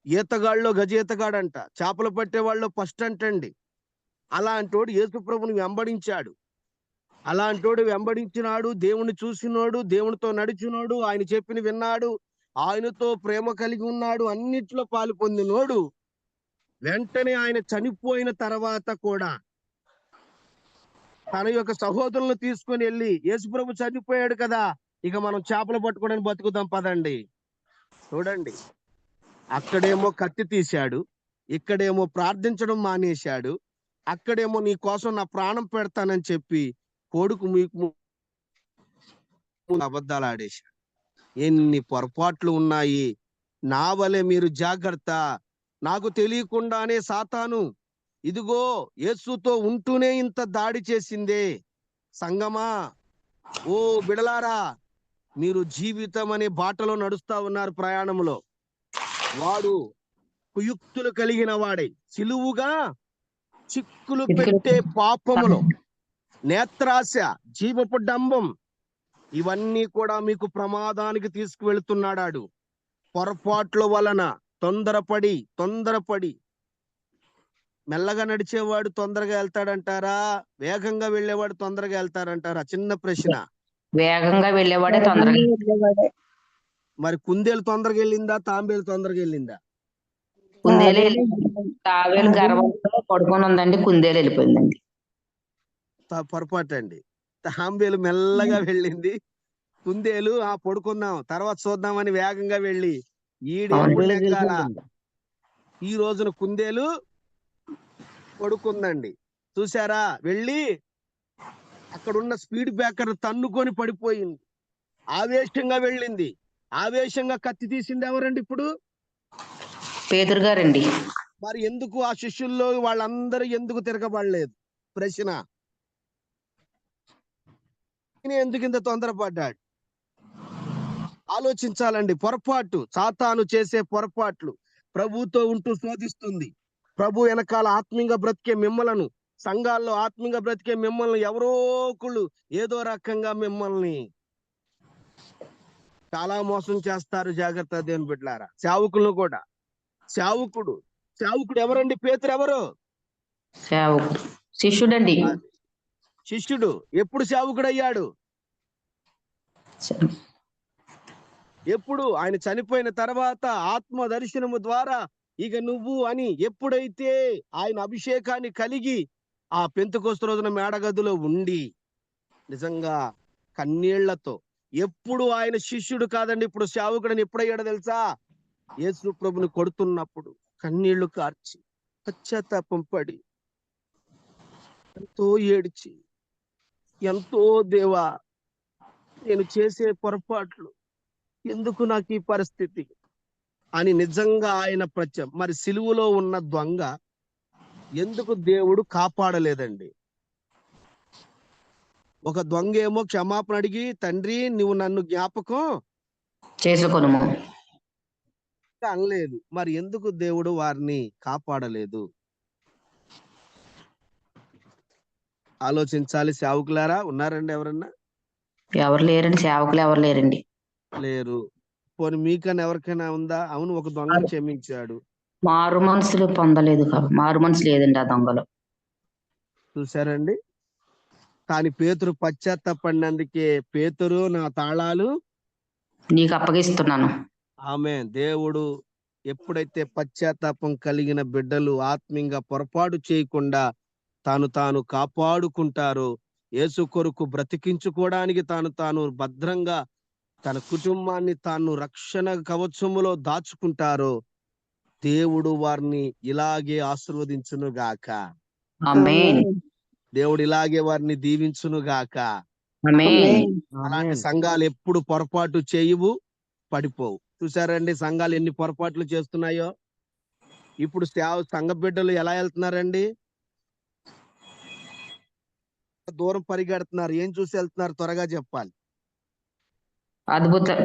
ఈతగాళ్ళలో గజ ఈతగాడంట, చేపలు పట్టేవాళ్ళు ఫస్ట్ అంటండి. అలాంటోడు యేసు ప్రభుని వెంబడించాడు. అలాంటోడు వెంబడించినాడు, దేవుని చూసినోడు, దేవునితో నడిచినోడు, ఆయన చెప్పిన విన్నాడు, ఆయనతో ప్రేమ కలిగి ఉన్నాడు, అన్నిట్లో పాలు పొందినోడు. వెంటనే ఆయన చనిపోయిన తర్వాత కూడా తన యొక్క సహోదరులను తీసుకొని వెళ్ళి, యేసుప్రభు చనిపోయాడు కదా, ఇక మనం చేపలు పట్టుకోవడానికి బతుకుదాం పదండి. చూడండి, అక్కడేమో కత్తి తీశాడు, ఇక్కడేమో ప్రార్థించడం మానేశాడు, అక్కడేమో నీ కోసం నా ప్రాణం పెడతానని చెప్పి కొడుకు మీకు అబద్ధాలు ఆడేశాడు. ఎన్ని పొరపాట్లు ఉన్నాయి. నా వలె మీరు జాగ్రత్త. నాకు తెలియకుండానే సాతాను ఇదిగో యేసుతో ఉంటూనే ఇంత దాడి చేసిందే. సంగమా, ఓ బిడలారా, మీరు జీవితం అనే బాటలో నడుస్తా ఉన్నారు ప్రయాణంలో. వాడు కుయుక్తులు కలిగిన వాడై సిలువుగా చిక్కులు పెట్టే పాపములో నేత్రాశ, జీవపు డంబం, ఇవన్నీ కూడా మీకు ప్రమాదానికి తీసుకువెళ్తున్నాడు. పొరపాట్ల వలన తొందరపడి మెల్లగా నడిచేవాడు తొందరగా వెళ్తాడంటారా, వేగంగా వెళ్ళేవాడు తొందరగా వెళ్తారంటారా? చిన్న ప్రశ్న. వేగంగా వెళ్ళేవాడే తొందరగా. మరి కుందేలు తొందరగా వెళ్ళిందా, తాంబేలు తొందరగా వెళ్ళిందా? కుందేలు తావేలు గర్వంతో పడుకొని ఉందండి, కుందేలు వెళ్ళిపోయిందండి. పొరపాటు అండి. తాంబేలు మెల్లగా వెళ్ళింది, కుందేలు పడుకుందాం తర్వాత చూద్దామని వేగంగా వెళ్ళి ఈ రోజున కుందేలు పడుకుందండి. చూసారా, వెళ్ళి అక్కడున్న స్పీడ్ బ్రేకర్ తన్నుకొని పడిపోయింది. ఆవేశంగా వెళ్ళింది, ఆవేశంగా కత్తి తీసింది ఎవరండి ఇప్పుడు? పేతురు గారండి. మరి ఎందుకు ఆ శిష్యుల్లో వాళ్ళందరూ ఎందుకు తిరగబడలేదు? ప్రశ్న. ఎందుకు ఇంత తొందరపడ్డాడు? ఆలోచించాలండి. పొరపాటు, సాతాను చేసే పొరపాట్లు ప్రభుతో ఉంటూ శోధిస్తుంది. ప్రభు వెనకాల ఆత్మీయంగా బ్రతికే మిమ్మలను, సంఘాల్లో ఆత్మీయంగా బ్రతికే మిమ్మల్ని ఎవరో ఒకళ్ళు ఏదో రకంగా మిమ్మల్ని చాలా మోసం చేస్తారు. జాగ్రత్త దేవుని బిడ్డలారా. సేవకులను కూడా. సేవకుడు ఎవరండి? పేతురు ఎవరు? సేవకుడు, శిష్యుడండి. శిష్యుడు ఎప్పుడు సేవకుడు అయ్యాడు? ఎప్పుడు? ఆయన చనిపోయిన తర్వాత ఆత్మ దర్శనము ద్వారా ఇక నువ్వు అని ఎప్పుడైతే ఆయన అభిషేకాన్ని కలిగి ఆ పెంతెకోస్తు రోజున మేడగదిలో ఉండి నిజంగా కన్నీళ్లతో ఎప్పుడు ఆయన శిష్యుడు కాదండి, ఇప్పుడు సేవకుడని ఎప్పుడయ్యాడో తెలుసా? యేసు ప్రభుని కొడుతున్నప్పుడు కన్నీళ్లు కార్చి పశ్చాత్తాపం పడి ఎంతో ఏడ్చి, ఎంతో దేవా నేను చేసే పొరపాట్లు, ఎందుకు నాకు ఈ పరిస్థితి అని నిజంగా ఆయన మరి సిలువలో ఉన్న దొంగ ఎందుకు దేవుడు కాపాడలేదండి? ఒక దొంగ ఏమో క్షమాపణ అడిగి, తండ్రి నువ్వు నన్ను జ్ఞాపకం చేసుకొనుము అనలేదు. మరి ఎందుకు దేవుడు వారిని కాపాడలేదు? ఆలోచించాలి సేవకులారా. ఉన్నారండి ఎవరన్నా? ఎవరు లేరండి, సేవకులు ఎవరు లేరండి. లేరు. పోనీ మీకన్నా ఎవరికైనా ఉందా? అవును, ఒక దొంగ క్షమించాడు. మారు మనసులు పొందలేదు మారు మనసు లేదండి ఆ దొంగలో. చూసారండి? కానీ పేతురు పశ్చాత్తాపడినందుకే, పేతురు నా తాళాలు నీకు అప్పగిస్తున్నాను. ఆమేన్. దేవుడు ఎప్పుడైతే పశ్చాత్తాపం కలిగిన బిడ్డలు ఆత్మీయంగా పొరపాటు చేయకుండా తాను కాపాడుకుంటారో, యేసు కొరకు బ్రతికించుకోవడానికి తాను భద్రంగా తన కుటుంబాన్ని తాను రక్షణ కవచములో దాచుకుంటారో, దేవుడు వారిని ఇలాగే ఆశీర్వదించును గాక. ఆమేన్. దేవుడు ఇలాగే వారిని దీవించును గాక. ఆమేన్. అలాంటి సంఘాలు ఎప్పుడు పొరపాటు చేయవు, పడిపోవు. చూసారండి సంఘాలు ఎన్ని పొరపాట్లు చేస్తున్నాయో? ఇప్పుడు సంఘ బిడ్డలు ఎలా వెళ్తున్నారండి? దూరం పరిగెడుతున్నారు. ఏం చూసి వెళ్తున్నారు? త్వరగా చెప్పాలి. అద్భుతం.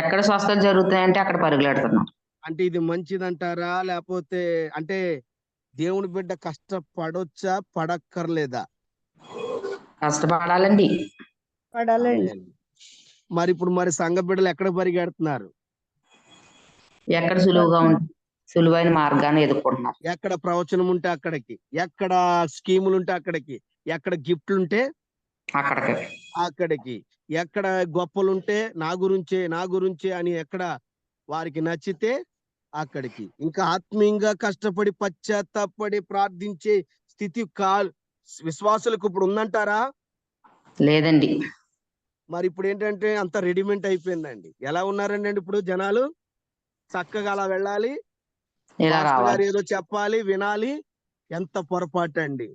ఎక్కడ స్వస్థత జరుగుతాయంటే అక్కడ పరుగులెడుతున్నాం. అంటే ఇది మంచిదంటారా? లేకపోతే అంటే దేవుని బిడ్డ కష్టపడొచ్చా, పడక్కర్లేదా? కష్టపడాలండి. పడాలండి. మరి ఇప్పుడు సంఘ బిడ్డలు ఎక్కడ పరిగెడుతున్నారు? ఎక్కడ సులువైన మార్గాన్ని ఎదుర్కొంటున్నారు. ఎక్కడ ప్రవచనం ఉంటే అక్కడికి, ఎక్కడ స్కీములు ఉంటే అక్కడికి, ఎక్కడ గిఫ్ట్లు ఉంటే అక్కడికి, ఎక్కడ గొప్పలుంటే నా గురించే అని ఎక్కడ వారికి నచ్చితే అక్కడికి. ఇంకా ఆత్మీయంగా కష్టపడి పశ్చాత్తాపడి ప్రార్థించే స్థితి విశ్వాసులకు ఇప్పుడు ఉందంటారా? లేదండి. మరి ఇప్పుడు ఏంటంటే అంత రెడీమేడ్ అయిపోయిందండి. ఎలా ఉన్నారండి ఇప్పుడు జనాలు? చక్కగా అలా వెళ్ళాలి, పాస్టర్ గారు ఏదో చెప్పాలి, వినాలి. ఎంత పొరపాటు అండి!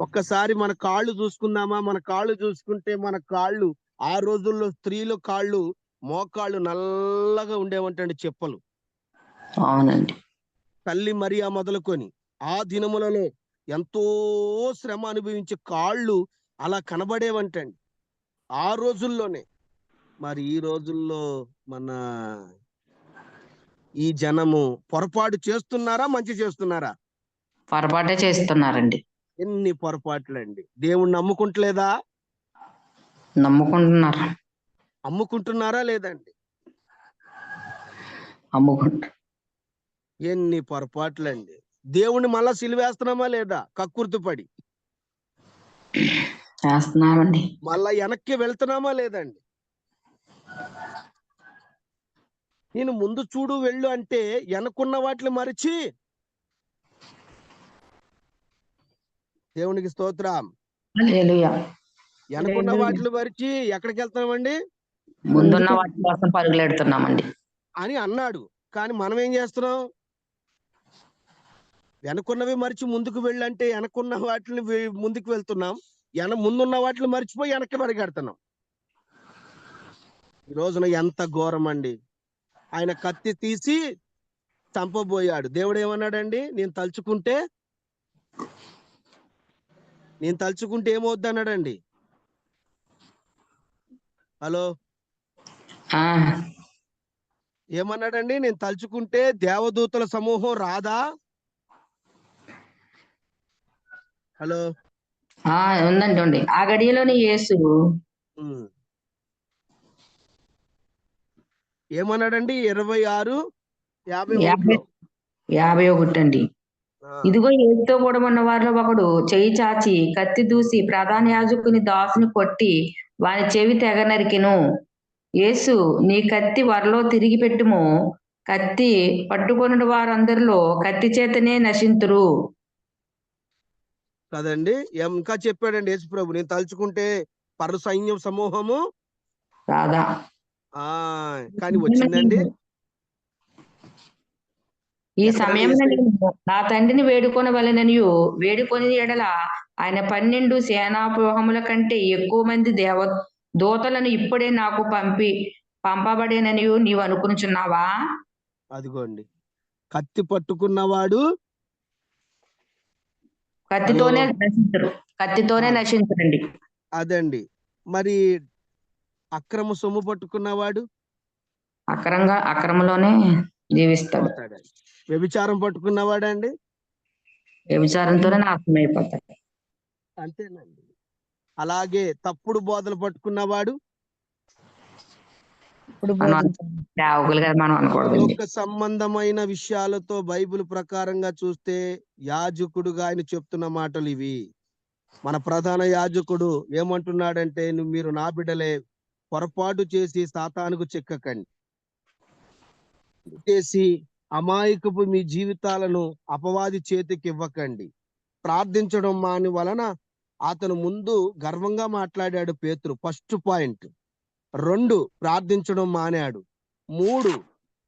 ఒక్కసారి మన కాళ్ళు చూసుకుందామా? మన కాళ్ళు చూసుకుంటే మన కాళ్ళు ఆ రోజుల్లో స్త్రీల కాళ్ళు, మోకాళ్ళు నల్లగా ఉండేవంటండి చెప్పులు. అవునండి. తల్లి మరియా మొదలుకొని ఆ దినములలో ఎంతో శ్రమ అనుభవించే కాళ్ళు అలా కనబడేవంటండి ఆ రోజుల్లోనే. మరి ఈ రోజుల్లో మన ఈ జనము పొరపాటు చేస్తున్నారా, మంచి చేస్తున్నారా? పొరపాటే చేస్తున్నారండి. ఎన్ని పొరపాట్లండి! దేవుణ్ణి నమ్ముకుంటలేదా? నమ్ముకుంటున్నారు. అమ్ముకుంటున్నారా లేదండి? ఎన్ని పొరపాట్లండి! దేవుణ్ణి మళ్ళా సిలువేస్తున్నామా లేదా? కక్కుర్తిపడి చేస్తున్నామండి. మళ్ళా వెనక్కి వెళ్తున్నామా లేదండి? నేను ముందు చూడు వెళ్ళు అంటే వెనకున్న వాటిని మరిచి, దేవునికి స్తోత్రం, హల్లెలూయా. వెనకున్న వాటిని మరిచి ఎక్కడికి వెళ్తున్నామండి? ముందున్న వాటి కోసం పరుగులెడుతున్నామండి అని అన్నాడు. కానీ మనం ఏం చేస్తున్నాం? వెనకున్నవి మరిచి ముందుకు వెళ్ళంటే వెనకున్న వాటిని ముందుకు వెళ్తున్నాం, ముందున్న వాటిని మర్చిపోయి వెనక్కి పరిగెడుతున్నాం. ఈ రోజున ఎంత ఘోరం అండి! ఆయన కత్తి తీసి చంపబోయాడు. దేవుడు ఏమన్నాడండి? నేను తలుచుకుంటే ఏమవుద్ది అన్నాడండి? హలో, ఏమన్నాడండి? నేను తలుచుకుంటే దేవదూతల సమూహం రాదా? హలో, ఉందండి. ఆ గడియలోని యేసు ఏమన్నాడండి? 26:51 అండి. ఇదిగో యేసుతో కూడా ఉన్న వారిలో ఒకడు చెయ్యి చాచి కత్తి దూసి ప్రధాన యాజకుని దాసుని కొట్టి వాని చెవి తెగ నరికెను. యేసు, నీ కత్తి వరలో తిరిగి పెట్టుము, కత్తి పట్టుకొనుడు వారందరిలో కత్తి చేతనే నశింతురు కదండి. ఇంకా చెప్పాడండి యేసు ప్రభు, నేను తలుచుకుంటే పర సైన్యం సమూహము రాధా. ఆ కానీ వచ్చిందండి. ఈ ఎక్కడండి సమయంలో యేసయ్య? నేను నా తండ్రిని వేడుకొనవలెననియు వేడుకొని ఎడల ఆయన 12 సేనావ్యూహముల కంటే ఎక్కువ మంది దూతలను ఇప్పుడే నాకు పంపబడేననియు నీవు అనుకునుచున్నావా? అదిగోండి, కత్తి పట్టుకున్నవాడు. హలో, కత్తితోనే నశించరు, ఆ, కత్తితోనే నశించరండి. అదండి. మరి అక్రమ సొమ్ము పట్టుకున్నవాడు అక్రమంలోనే జీవిస్తాడు. పోతాడండి. వ్యభిచారం పట్టుకున్నవాడండి వ్యభిచారంతోనే నాశనం అయిపోతాడు. అంతేనండి. అలాగే తప్పుడు బోధలు పట్టుకున్నవాడు ఇప్పుడు మనం బోధించండి. సేవకులుగా మనం అనకూడదండి. లోక సంబంధమైన విషయాలతో బైబిల్ ప్రకారంగా చూస్తే యాజకుడుగా ఆయన చెప్తున్న మాటలు ఇవి. మన ప్రధాన యాజకుడు ఏమంటున్నాడంటే, మీరు నా బిడ్డలే, పొరపాటు చేసి సాతానుకు చిక్కకండి, చేసి అమాయకపు మీ జీవితాలను అపవాది చేతికి ఇవ్వకండి. ప్రార్థించడం మాని వలన అతను ముందు గర్వంగా మాట్లాడాడు పేతురు, ఫస్ట్ పాయింట్. 2, ప్రార్థించడం మానాడు. 3,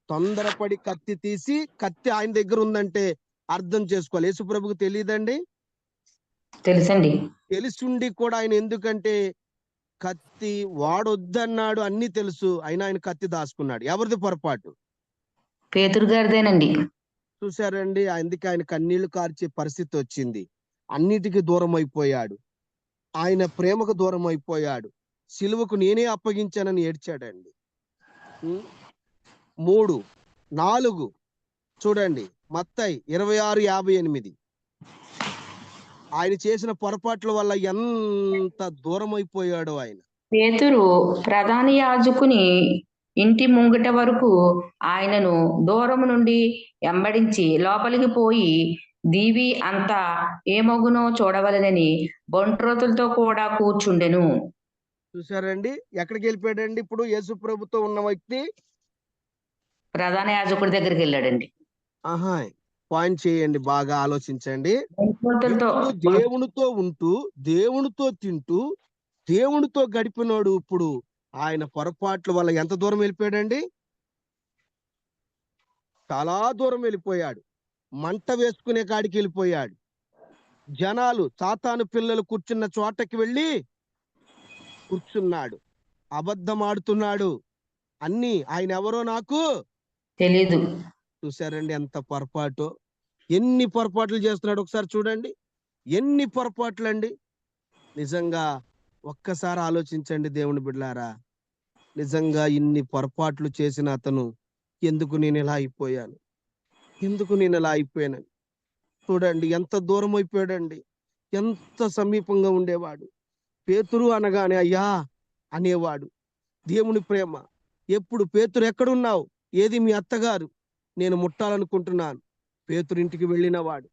తొందరపడి కత్తి తీసి, కత్తి ఆయన దగ్గర ఉందంటే అర్థం చేసుకోవాలి. యేసుప్రభుకు తెలియదండి? తెలుసండి. తెలిసుండి కూడా ఆయన ఎందుకంటే కత్తి వాడొద్దన్నాడు, అన్ని తెలుసు, అయినా ఆయన కత్తి దాచుకున్నాడు. ఎవరిది పొరపాటు? పేతురు గారిదేనండి. చూశారండి, అందుకే ఆయన కన్నీళ్లు కార్చే పరిస్థితి వచ్చింది. అన్నిటికీ దూరం అయిపోయాడు. ఆయన ప్రేమకు దూరం అయిపోయాడు. సిలువకు నేనే అప్పగించానని ఏడ్చాడండి. 3, 4 చూడండి, మత్తయి 26:58. ఆయన చేసిన పొరపాట్ల వల్ల ఎంత దూరం అయిపోయాడో ఆయన. పేతురు ప్రధాన యాజకుని ఇంటి ముంగిట వరకు ఆయనను దూరం నుండి వెంబడించి లోపలికి పోయి దీవి అంతా ఏమగునో చూడవలెనని బంట్రోతులతో కూడా కూర్చుండెను. చూసారండి, ఎక్కడికి వెళ్ళిపోయాడండి? ఇప్పుడు యేసు ప్రభుతో ఉన్న వ్యక్తి ప్రధాన యాజకుడి దగ్గరికి వెళ్ళాడండి. ఆహా, పాయింట్ చేయండి, బాగా ఆలోచించండి. బంట్రోతులతో ఇప్పుడు దేవునితో ఉంటూ, దేవునితో తింటూ, దేవునితో గడిపినోడు ఇప్పుడు ఆయన పొరపాట్ల వల్ల ఎంత దూరం వెళ్ళిపోయాడండి? చాలా దూరం వెళ్ళిపోయాడు. మంట వేసుకునే కాడికి వెళ్ళిపోయాడు. జనాలు, సాతాను పిల్లలు కూర్చున్న చోటకి వెళ్ళి కూర్చున్నాడు. అబద్ధం ఆడుతున్నాడు. అన్ని ఆయన ఎవరో నాకు తెలీదు. చూశారండి ఎంత పొరపాటు, ఎన్ని పొరపాట్లు చేస్తున్నాడు ఒకసారి చూడండి. ఎన్ని పొరపాట్లండి. నిజంగా ఒక్కసారి ఆలోచించండి దేవుని బిడ్డలారా. నిజంగా ఇన్ని పొరపాట్లు చేసిన అతను ఎందుకు నేను ఇలా అయిపోయాను, ఎందుకు నేను ఇలా అయిపోయాను? చూడండి ఎంత దూరం అయిపోయాడండి. ఎంత సమీపంగా ఉండేవాడు. పేతురు అనగానే అయ్యా అనేవాడు. దేవుని ప్రేమ. ఎప్పుడు పేతురు ఎక్కడున్నావు, ఏది మీ అత్తగారు, నేను ముట్టాలనుకుంటున్నాను. పేతురు ఇంటికి వెళ్ళినవాడు,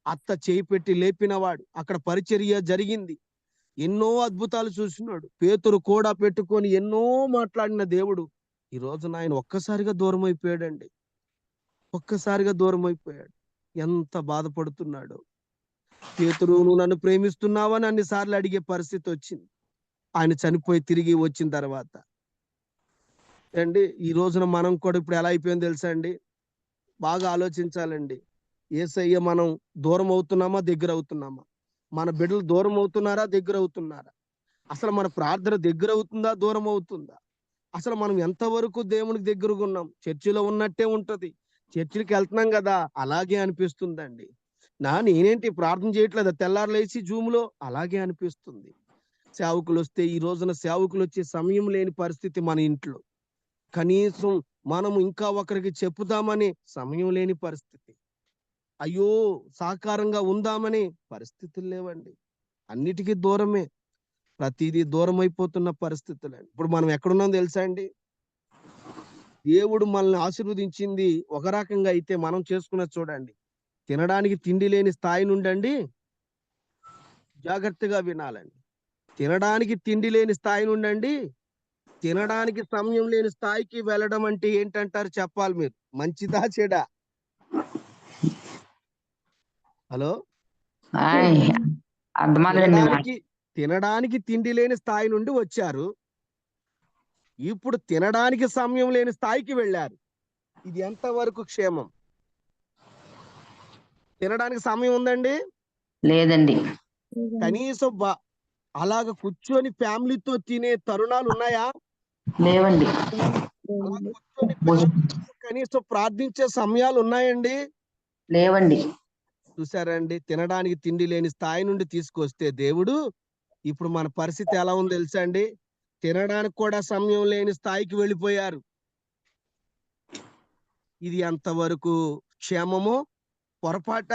అత్త చేయి పెట్టి లేపినవాడు. అక్కడ పరిచర్య జరిగింది. ఎన్నో అద్భుతాలు చూసినాడు. పేతురు కూడా పెట్టుకొని ఎన్నో మాట్లాడిన దేవుడు ఈ రోజున ఆయన ఒక్కసారిగా దూరం అయిపోయాడండి. ఒక్కసారిగా దూరం అయిపోయాడు. ఎంత బాధపడుతున్నాడు. పేతురు, నువ్వు నన్ను ప్రేమిస్తున్నావని అన్నిసార్లు అడిగే పరిస్థితి వచ్చింది ఆయన చనిపోయి తిరిగి వచ్చిన తర్వాత. అండి, ఈ రోజున మనం కూడా ఇప్పుడు ఎలా అయిపోయిందో తెలుసా అండి? బాగా ఆలోచించాలండి. యేసయ్య మనం దూరం అవుతున్నామా, దగ్గర అవుతున్నామా? మన బిడ్డలు దూరం అవుతున్నారా, దగ్గర అవుతున్నారా? అసలు మన ప్రార్థన దగ్గర అవుతుందా, దూరం అవుతుందా? అసలు మనం ఎంతవరకు దేవునికి దగ్గరగా ఉన్నాం? చర్చిలో ఉన్నట్టే ఉంటది. చర్చికి వెళ్తున్నాం కదా, అలాగే అనిపిస్తుందండి. నేనేంటి ప్రార్థన చేయట్లేదా తెల్లారు లేచి జూములో? అలాగే అనిపిస్తుంది. సేవకులు వస్తే, ఈ రోజున సేవకులు వచ్చే సమయం లేని పరిస్థితి మన ఇంట్లో. కనీసం మనం ఇంకా ఒకరికి చెప్పుదామని సమయం లేని పరిస్థితి. అయ్యో, సాకారంగా ఉందామని పరిస్థితులు లేవండి. అన్నిటికీ దూరమే. ప్రతిదీ దూరం అయిపోతున్న పరిస్థితులండి. ఇప్పుడు మనం ఎక్కడున్నాం తెలుసా అండి? దేవుడు మనల్ని ఆశీర్వదించింది ఒక రకంగా అయితే, మనం చేసుకున్నది చూడండి. తినడానికి తిండి లేని స్థాయి నుండండి, జాగ్రత్తగా వినాలండి. తినడానికి తిండి లేని స్థాయి నుండండి, తినడానికి సమయం లేని స్థాయికి వెళ్ళడం అంటే ఏంటంటారు చెప్పాలి మీరు? మంచిదా, చెడా? హలో, అర్థమాలండి. తినడానికి తిండి లేని స్థాయి నుండి వచ్చారు. ఇప్పుడు తినడానికి సమయం లేని స్థాయికి వెళ్ళారు. ఇది ఎంతవరకు క్షేమం? తినడానికి సమయం ఉందండి? లేదండి. కనీసం అలాగ కూర్చొని ఫ్యామిలీతో తినే తరుణాలు ఉన్నాయా? లేవండి. అలా కూర్చొని ఫ్యామిలీతో కనీసం ప్రార్థించే సమయాలు ఉన్నాయండి? లేవండి. చూసారండి, తినడానికి తిండి లేని స్థాయి నుండి తీసుకొస్తే దేవుడు ఇప్పుడు మన పరిస్థితి ఎలా ఉందో తెలుసా అండి? తినడానికి కూడా సమయం లేని స్థాయికి వెళ్ళిపోయారు. ఇది ఎంతవరకు క్షేమమో, పొరపాట,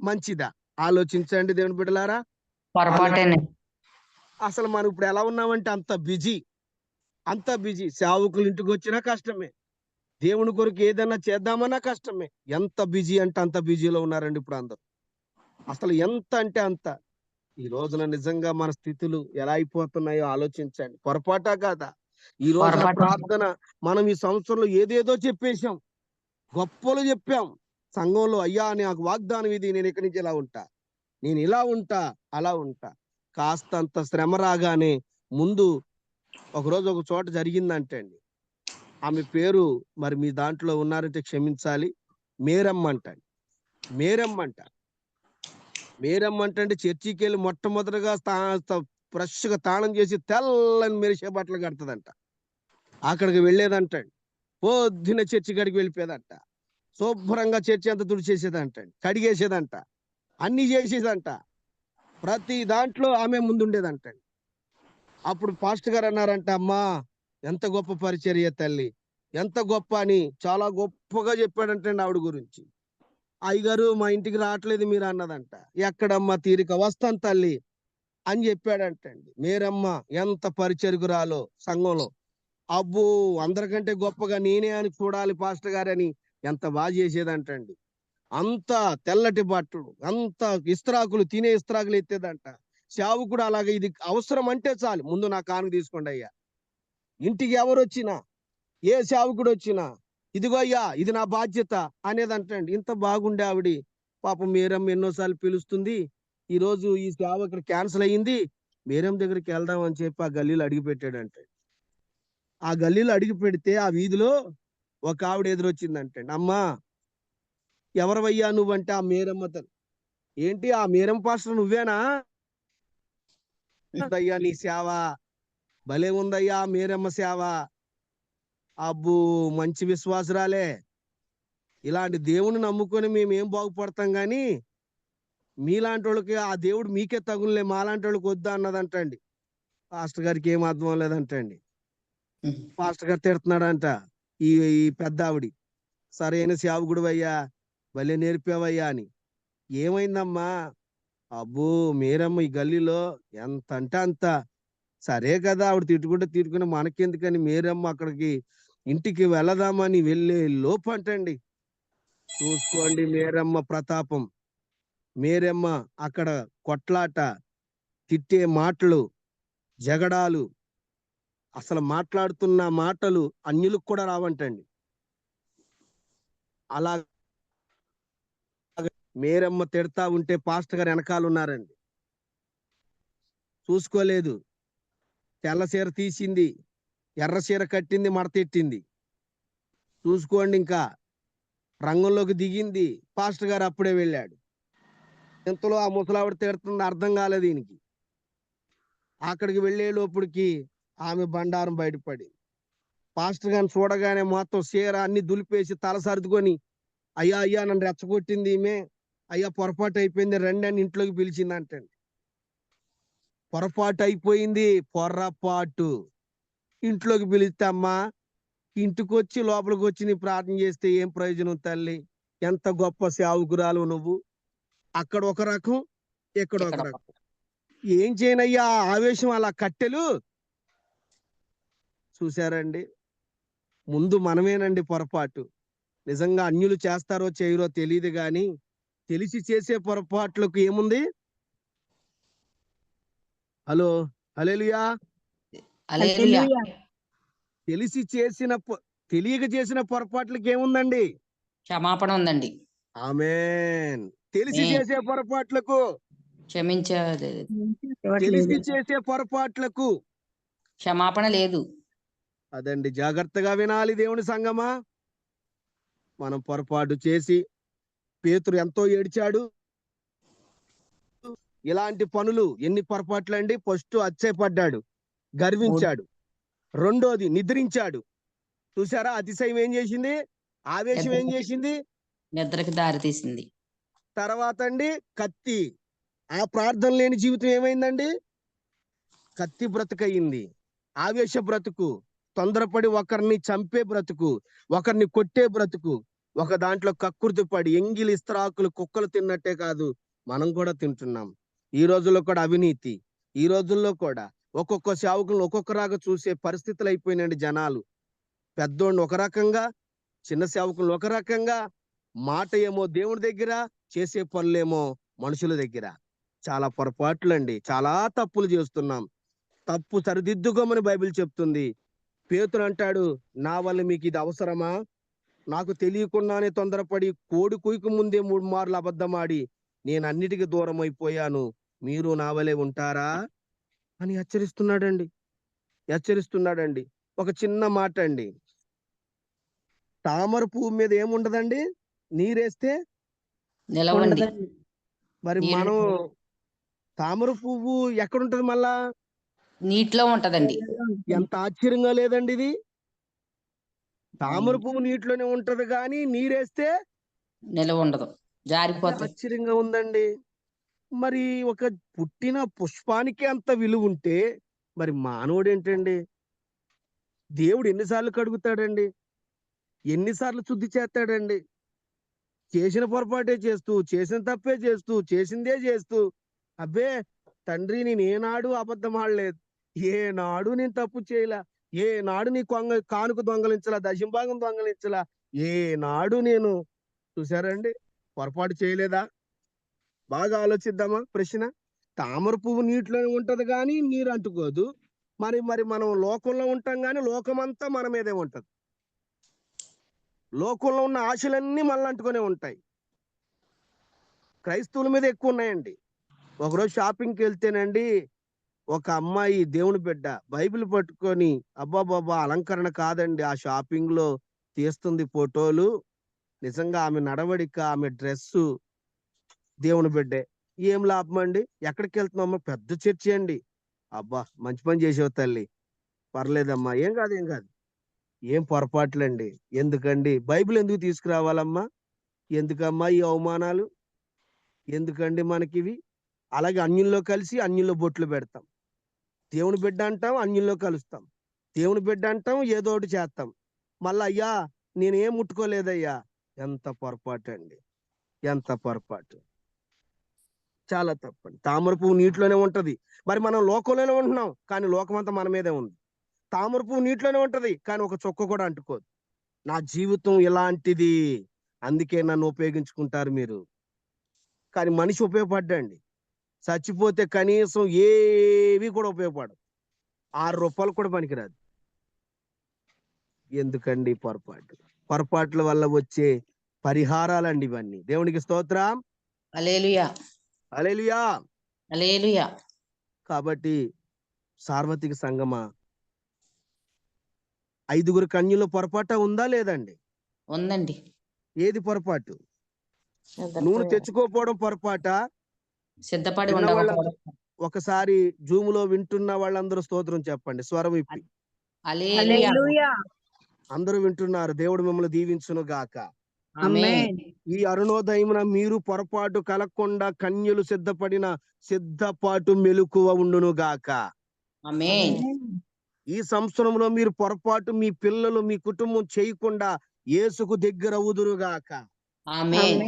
మంచిదా? ఆలోచించండి దేవుని బిడ్డలారా. పొరపాటేనే. అసలు మనం ఇప్పుడు ఎలా ఉన్నామంటే అంత బిజీ. సేవకులు ఇంటికి వచ్చినా కష్టమే, దేవుని కొరకు ఏదైనా చేద్దామన్నా కష్టమే. ఎంత బిజీ అంటే అంత బిజీలో ఉన్నారండి ఇప్పుడు అందరూ. అసలు ఎంత అంటే అంత. ఈ రోజున నిజంగా మన స్థితులు ఎలా అయిపోతున్నాయో ఆలోచించండి. పొరపాటా కాదా? ఈ రోజున పొరపాటు. ప్రార్థన మనం ఈ సంవత్సరంలో ఏదేదో చెప్పేశాం, గొప్పలు చెప్పాం సంఘంలో. అయ్యా నాకు వాగ్దానం ఇది, నేను ఇక్కడి నుంచి ఇలా ఉంటా, నేను ఇలా ఉంటా, అలా ఉంటా. కాస్తంత శ్రమ రాగానే ముందు ఒకరోజు ఒక చోట జరిగిందంటే అండి, ఆమె పేరు మరి మీ దాంట్లో ఉన్నారంటే క్షమించాలి, మేరమ్మ అంటండి. మేరమ్మ అంటే చర్చికి వెళ్ళి మొట్టమొదటిగా ఫ్రెష్ గా తాళం చేసి తెల్లని మెరిసే బట్టలు కడుతుందంట. అక్కడికి వెళ్ళేదంటండి. పొద్దున చర్చి గడికి వెళ్ళిపోయేదంట. శుభ్రంగా చర్చి అంతా తుడిచేసేదంటండి, కడిగేసేదంట, అన్ని చేసేదంట. ప్రతి దాంట్లో ఆమె ముందుండేదంటండి. అప్పుడు పాస్టర్ గారు అన్నారంట, అమ్మా ఎంత గొప్ప పరిచర్య తల్లి, ఎంత గొప్ప అని చాలా గొప్పగా చెప్పాడంటండి ఆవిడ గురించి. అయ్యగారు మా ఇంటికి రావట్లేదు మీరు అన్నదంట. ఎక్కడమ్మా తీరిక, వస్తాను తల్లి అని చెప్పాడంటండి. మేరమ్మ ఎంత పరిచర్యకురాలో సంఘంలో. అబ్బో అందరికంటే గొప్పగా నేనే అని చూడాలి పాస్టర్ గారని ఎంత బాగా చేసేదంటండి. అంత తెల్లటి బట్టలు, అంత ఇస్త్రాకులు, తినే ఇస్త్రాకులు ఎత్తేదంట. సేవకుడు అలాగే, ఇది అవసరం అంటే చాలు ముందు నా కానుక తీసుకోండి అయ్యా. ఇంటికి ఎవరు వచ్చినా, ఏ సేవకుడు వచ్చినా, ఇదిగో అయ్యా ఇది నా బాధ్యత అనేదంటండి. ఇంత బాగుండే ఆవిడ. పాపం మేరమ్మ ఎన్నోసార్లు పిలుస్తుంది. ఈ రోజు ఈ సేవ ఇక్కడ క్యాన్సిల్ అయ్యింది, మేరమ్మ దగ్గరికి వెళ్దాం అని చెప్పి ఆ గల్లీలో అడిగి పెట్టాడంటే. ఆ గల్లీలో అడిగి పెడితే ఆ వీధిలో ఒక ఆవిడ ఎదురొచ్చిందంటండి. అమ్మా ఎవరవయ్యా నువ్వంటే ఆ మేరమ్మ ఏంటి ఆ మేరమ్మ పాస్టర్ నువ్వేనా? అయ్యా నీ సేవ భలే ఉందయ్యా, మేరమ్మ సేవ. అబ్బో మంచి విశ్వాసరాలే. ఇలాంటి దేవుని నమ్ముకొని మేమేం బాగుపడతాం గాని మీలాంటి వాళ్ళకి ఆ దేవుడు మీకే తగులే, మాలాంటి వాళ్ళకి వద్దా అన్నదంటండి. పాస్టర్ గారికి ఏం అర్థం లేదంటండి. పాస్టర్ గారు తిడుతున్నాడంట ఈ ఈ పెద్ద ఆవిడ. సరైన సేవకుడు అయ్యా, భలే నేర్పావయ్యా అని. ఏమైందమ్మా? అబ్బో మేరమ్మ ఈ గల్లీలో ఎంత అంటే అంత. సరే కదా ఆవిడ తిట్టుకుని మనకెందుకని మేరమ్మ అక్కడికి ఇంటికి వెళదామని వెళ్ళే లోపు అంటండి, చూసుకోండి మేరమ్మ ప్రతాపం. మేరమ్మ అక్కడ కొట్లాట, తిట్టే మాటలు, జగడాలు, అసలు మాట్లాడుతున్న మాటలు అన్యులకు కూడా రావంటండి. అలా మేరమ్మ తిడతా ఉంటే పాస్టర్ గారు వెనకాల ఉన్నారండి, చూసుకోలేదు. తెల్ల చీర తీసింది, ఎర్ర చీర కట్టింది, మడతెట్టింది. చూసుకోండి, ఇంకా రంగంలోకి దిగింది. పాస్టర్ గారు అప్పుడే వెళ్ళాడు. ఇంతలో ఆ ముసలావిడ తిడుతుంది, అర్థం కాలేదు దీనికి. అక్కడికి వెళ్ళే లోపుడికి ఆమె బండారం బయటపడి పాస్టర్ గారిని చూడగానే మొత్తం చీర అన్ని దులిపేసి తల సర్దుకొని, అయ్యా అయ్యా నన్ను రెచ్చగొట్టింది ఈమె, అయ్యా పొరపాటు అయిపోయింది రండి అని ఇంట్లోకి పిలిచిందంటండి. పొరపాటు అయిపోయింది, పొర్రపాటు. ఇంట్లోకి పిలిస్తే అమ్మా ఇంటికి వచ్చి లోపలికి వచ్చి నీ ప్రార్థన చేస్తే ఏం ప్రయోజనం తల్లి, ఎంత గొప్ప సేవకురాలు నువ్వు. అక్కడ ఒక రకం, ఇక్కడ ఒక రకం. ఏం చేయనయ్యా ఆవేశం అలా కట్టెలు. చూసారండి, ముందు మనమేనండి పొరపాటు. నిజంగా అన్యులు చేస్తారో చేయరో తెలియదు గాని తెలిసి చేసే పొరపాట్లకు ఏముంది? హలో, హల్లెలూయా. హల్లెలూయా. తెలియక చేసిన పొరపాట్లకి ఏముందండి? క్షమాపణ ఉందండి. ఆమేన్. తెలిసి ఆమేన్. చేసే పొరపాట్లకు, క్షమించలేదు. తెలిసి చేసే పొరపాట్లకు క్షమాపణ లేదు. అదండి, జాగ్రత్తగా వినాలి దేవుని సంగమా. మనం పొరపాటు చేసి, పేతురు ఎంతో ఏడ్చాడు. ఇలాంటి పనులు ఎన్ని పొరపాట్లండి. ఫస్ట్ అచ్చయపడ్డాడు, గర్వించాడు. రెండోది నిద్రించాడు. చూసారా అతిశయం ఏం చేసింది, ఆవేశం ఏం చేసింది. నిద్రకి దారి తీసింది. తర్వాత అండి కత్తి, ఆ ప్రార్థన లేని జీవితం ఏమైందండి, కత్తి బ్రతుకయింది. ఆవేశ బ్రతుకు, తొందరపడి ఒకరిని చంపే బ్రతుకు, ఒకరిని కొట్టే బ్రతుకు, ఒక దాంట్లో కక్కుర్తి పడి ఎంగిలి ఇస్త్రాకులు కుక్కలు తిన్నట్టే కాదు, మనం కూడా తింటున్నాం. ఈ రోజుల్లో కూడా అవినీతి, ఈ రోజుల్లో కూడా ఒక్కొక్క సేవకులను ఒక్కొక్కరాగా చూసే పరిస్థితులు అయిపోయినండి జనాలు. పెద్దోడిని ఒక రకంగా, చిన్న సేవకులను ఒక రకంగా, మాట ఏమో దేవుడి దగ్గర, చేసే పనులేమో మనుషుల దగ్గర. చాలా పొరపాట్లండి, చాలా తప్పులు చేస్తున్నాం. తప్పు సరిదిద్దుకోమని బైబిల్ చెప్తుంది. పేతురు అంటాడు, నా వల్ల మీకు ఇది అవసరమా? నాకు తెలియకుండానే తొందరపడి కోడి కూయకు ముందే 3 మార్లు అబద్ధమాడి నేను అన్నిటికీ దూరం అయిపోయాను, మీరు నా వలే ఉంటారా అని హెచ్చరిస్తున్నాడండి. ఒక చిన్న మాట అండి, తామర పువ్వు మీద ఏముండదండి, నీరేస్తే నిలవండి. ఉండదండి. మరి నీరు మనం తామర పువ్వు ఎక్కడుంటది మళ్ళా? నీటిలో ఉంటదండి. ఎంత ఆశ్చర్యంగా లేదండి ఇది. తామర పువ్వు నీటిలోనే ఉంటది కానీ నీరేస్తే నిలవ ఉండదు, అదే జారిపోతుంది. ఆశ్చర్యంగా ఉందండి. మరి ఒక పుట్టిన పుష్పానికి అంత విలువ ఉంటే మరి మానవుడు ఏంటండి? దేవుడు ఎన్నిసార్లు కడుగుతాడండి, ఎన్నిసార్లు శుద్ధి చేస్తాడండి? చేసిన పొరపాటే చేస్తూ, చేసిన తప్పే చేస్తూ, చేసిందే చేస్తూ, అబ్బే తండ్రి నేను ఏనాడు అబద్ధం ఆడలేదు, ఏనాడు నేను తప్పు చేయలా, ఏనాడు నీ కానుక దొంగలించలా, దశంభాగం దొంగలించలా, ఏనాడు నేను, చూసారండి, పొరపాటు చేయలేదా? బాగా ఆలోచిద్దామా ప్రశ్న. తామర పువ్వు నీటిలోనే ఉంటది కానీ నీరు అంటుకోదు. మరి మరి మనం లోకంలో ఉంటాం కానీ లోకమంతా మన మీదే ఉంటది. లోకంలో ఉన్న ఆశలన్నీ మనల్ని అంటుకునే ఉంటాయి. క్రైస్తవుల మీద ఎక్కువ ఉన్నాయండి. ఒకరోజు షాపింగ్కి వెళ్తేనండి, ఒక అమ్మాయి దేవుని బిడ్డ బైబిల్ పట్టుకొని, అబ్బా బాబా అలంకరణ కాదండి, ఆ షాపింగ్ లో తీస్తుంది ఫోటోలు, నిజంగా ఆమె నడవడిక, ఆమె డ్రెస్సు దేవుని బిడ్డే. ఏం లాభం అండి, ఎక్కడికి వెళ్తున్నామో, పెద్ద చర్చి అండి. అబ్బా మంచి పని చేసావు తల్లి, పర్లేదమ్మా, ఏం కాదు ఏం కాదు. ఏం పొరపాట్లండి, ఎందుకండి బైబిల్ ఎందుకు తీసుకురావాలమ్మా? ఎందుకమ్మా ఈ అవమానాలు, ఎందుకండి మనకివి? అలాగే అన్యుల్లో కలిసి అన్యుల్లో బొట్లు పెడతాం, దేవుని బిడ్డ అంటాం, అన్యుల్లో కలుస్తాం, దేవుని బిడ్డ అంటాం, ఏదో ఒకటి చేస్తాం, మళ్ళా అయ్యా నేనేం ముట్టుకోలేదయ్యా. ఎంత పొరపాటు అండి, ఎంత పొరపాటు, చాలా తప్పండి. తామర పువ్వు నీటిలోనే ఉంటది, మరి మనం లోకంలోనే ఉంటున్నాం కానీ లోకమంతా మన మీదే ఉంది. తామర పువ్వు నీటిలోనే ఉంటది కానీ ఒక చుక్క కూడా అంటుకోదు. నా జీవితం ఇలాంటిది, అందుకే నన్ను ఉపయోగించుకుంటారు మీరు. కానీ మనిషి ఉపయోగపడ్డండి, చచ్చిపోతే కనీసం ఏవి కూడా ఉపయోగపడవు, 6 రూపాయలు కూడా పనికిరాదు. ఎందుకండి పొరపాటు, పొరపాట్ల వల్ల వచ్చే పరిహారాలండి ఇవన్నీ. దేవునికి స్తోత్రం, హల్లెలూయా, హల్లెలూయా. హల్లెలూయా. కాబట్టి సార్వత్రిక సంగమా, 5 కన్యలో పొరపాట ఉందా లేదండి? ఉందండి. ఏది పొరపాటు? నూనె తెచ్చుకోకపోవడం పొరపాట? సిద్ధపడి విన్నవాళ్ళ ఉండకపోవడం. ఒకసారి జూమ్ లో వింటున్న వాళ్ళందరూ స్తోత్రం చెప్పండి, స్వరం ఇప్పి. హల్లెలూయా. హల్లెలూయా. అందరూ వింటున్నారు, దేవుడు మిమ్మల్ని దీవించును గాక. ఆమేన్. ఈ అరుణోదయమున మీరు పొరపాటు కలగకుండా కన్యలు సిద్ధపడిన సిద్ధపాటు మెలకువ ఉండును గాక. ఆమేన్. ఈ సంవత్సరంలో మీరు పొరపాటు మీ పిల్లలు మీ కుటుంబం చేయకుండా యేసుకు దగ్గర అవుదురుగాక. ఆమేన్.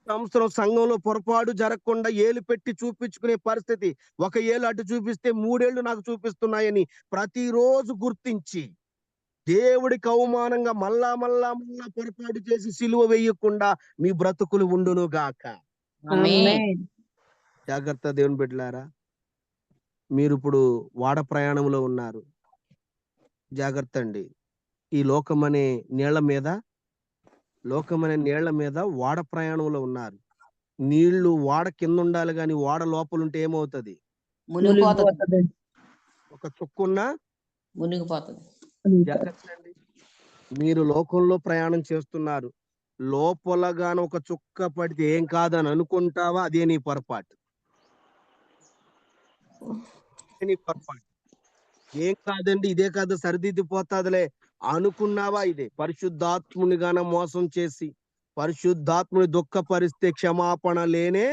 సంవత్సరం సంఘంలో పొరపాటు జరగకుండా ఏలు పెట్టి చూపించుకునే పరిస్థితి, ఒక ఏలు అటు చూపిస్తే 3 ఏళ్ళు నాకు చూపిస్తున్నాయని ప్రతిరోజు గుర్తించి దేవుడికి అవమానంగా మళ్ళా మళ్ళా మళ్ళా పొరపాటు చేసి సిలువ వేయకుండా మీ బ్రతుకులు ఉండును గాక. ఆమేన్. జాగ్రత్త దేవుని బిడ్డలారా, మీరు ఇప్పుడు వాడ ప్రయాణంలో ఉన్నారు. జాగ్రత్త అండి. ఈ లోకమనే నీళ్ల మీద వాడ ప్రయాణంలో ఉన్నారు. నీళ్లు వాడ కింద ఉండాలి కానీ వాడ లోపలుంటే ఏమవుతుంది? మునిగిపోతుంది. ఒక చుక్కున్నా మునిగిపోతుంది. జాగ్రత్త అండి. మీరు లోకంలో ప్రయాణం చేస్తున్నారు. లోపలగాన ఒక చుక్క పడితే ఏం కాదని అనుకుంటావా, అదే నీ పొరపాటు. నీ పొరపాటు. ఏం కాదండి, ఇదే కాదు, సరిదిద్దిపోతాదిలే అనుకున్నావా, ఇదే. పరిశుద్ధాత్ముని గాన మోసం చేసి పరిశుద్ధాత్ముని దుఃఖపరిస్తే క్షమాపణ లేనే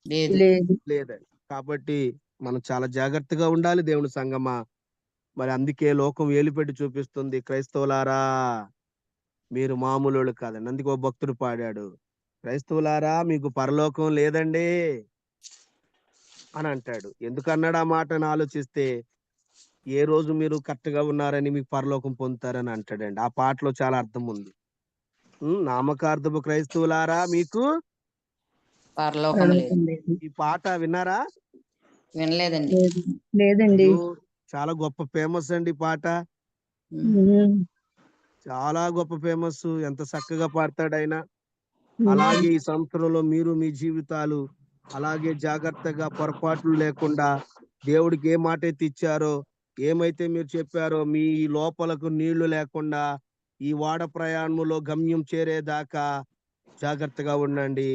లేదు. లేదు. లేదండి. కాబట్టి మనం చాలా జాగ్రత్తగా ఉండాలి దేవుని సంగమా. మరి అందుకే లోకం ఏలుపెట్టి చూపిస్తుంది, క్రైస్తవులారా మీరు మామూలోళ్ళు కాదండి. అందుకే ఓ భక్తుడు పాడాడు, క్రైస్తవులారా మీకు పరలోకం లేదండి అని అంటాడు. ఎందుకన్నాడు ఆ మాటను ఆలోచిస్తే, ఏ రోజు మీరు కరెక్ట్ గా ఉన్నారని మీకు పరలోకం పొందుతారని అంటాడండి. ఆ పాటలో చాలా అర్థం ఉంది. నామకార్థపు క్రైస్తవులారా మీకు. పరలోకం లేదు. లేదు. ఈ పాట విన్నారా? వినలేదండి. లేదు. లేదండి. అయ్యో, చాలా గొప్ప ఫేమస్ అండి ఈ పాట. ఉమ్. చాలా గొప్ప ఫేమస్. ఎంత చక్కగా పాడతాడు ఆయన. ఉమ్. అలాగే ఈ సంవత్సరంలో మీరు మీ జీవితాలు అలాగే జాగ్రత్తగా, పొరపాట్లు లేకుండా దేవుడికి ఏ మాట అయితే ఇచ్చారో, ఏమైతే మీరు చెప్పారో, మీ లోపలకు నీళ్లు లేకుండా ఈ వాడ ప్రయాణములో గమ్యం చేరేదాకా జాగ్రత్తగా ఉండండి.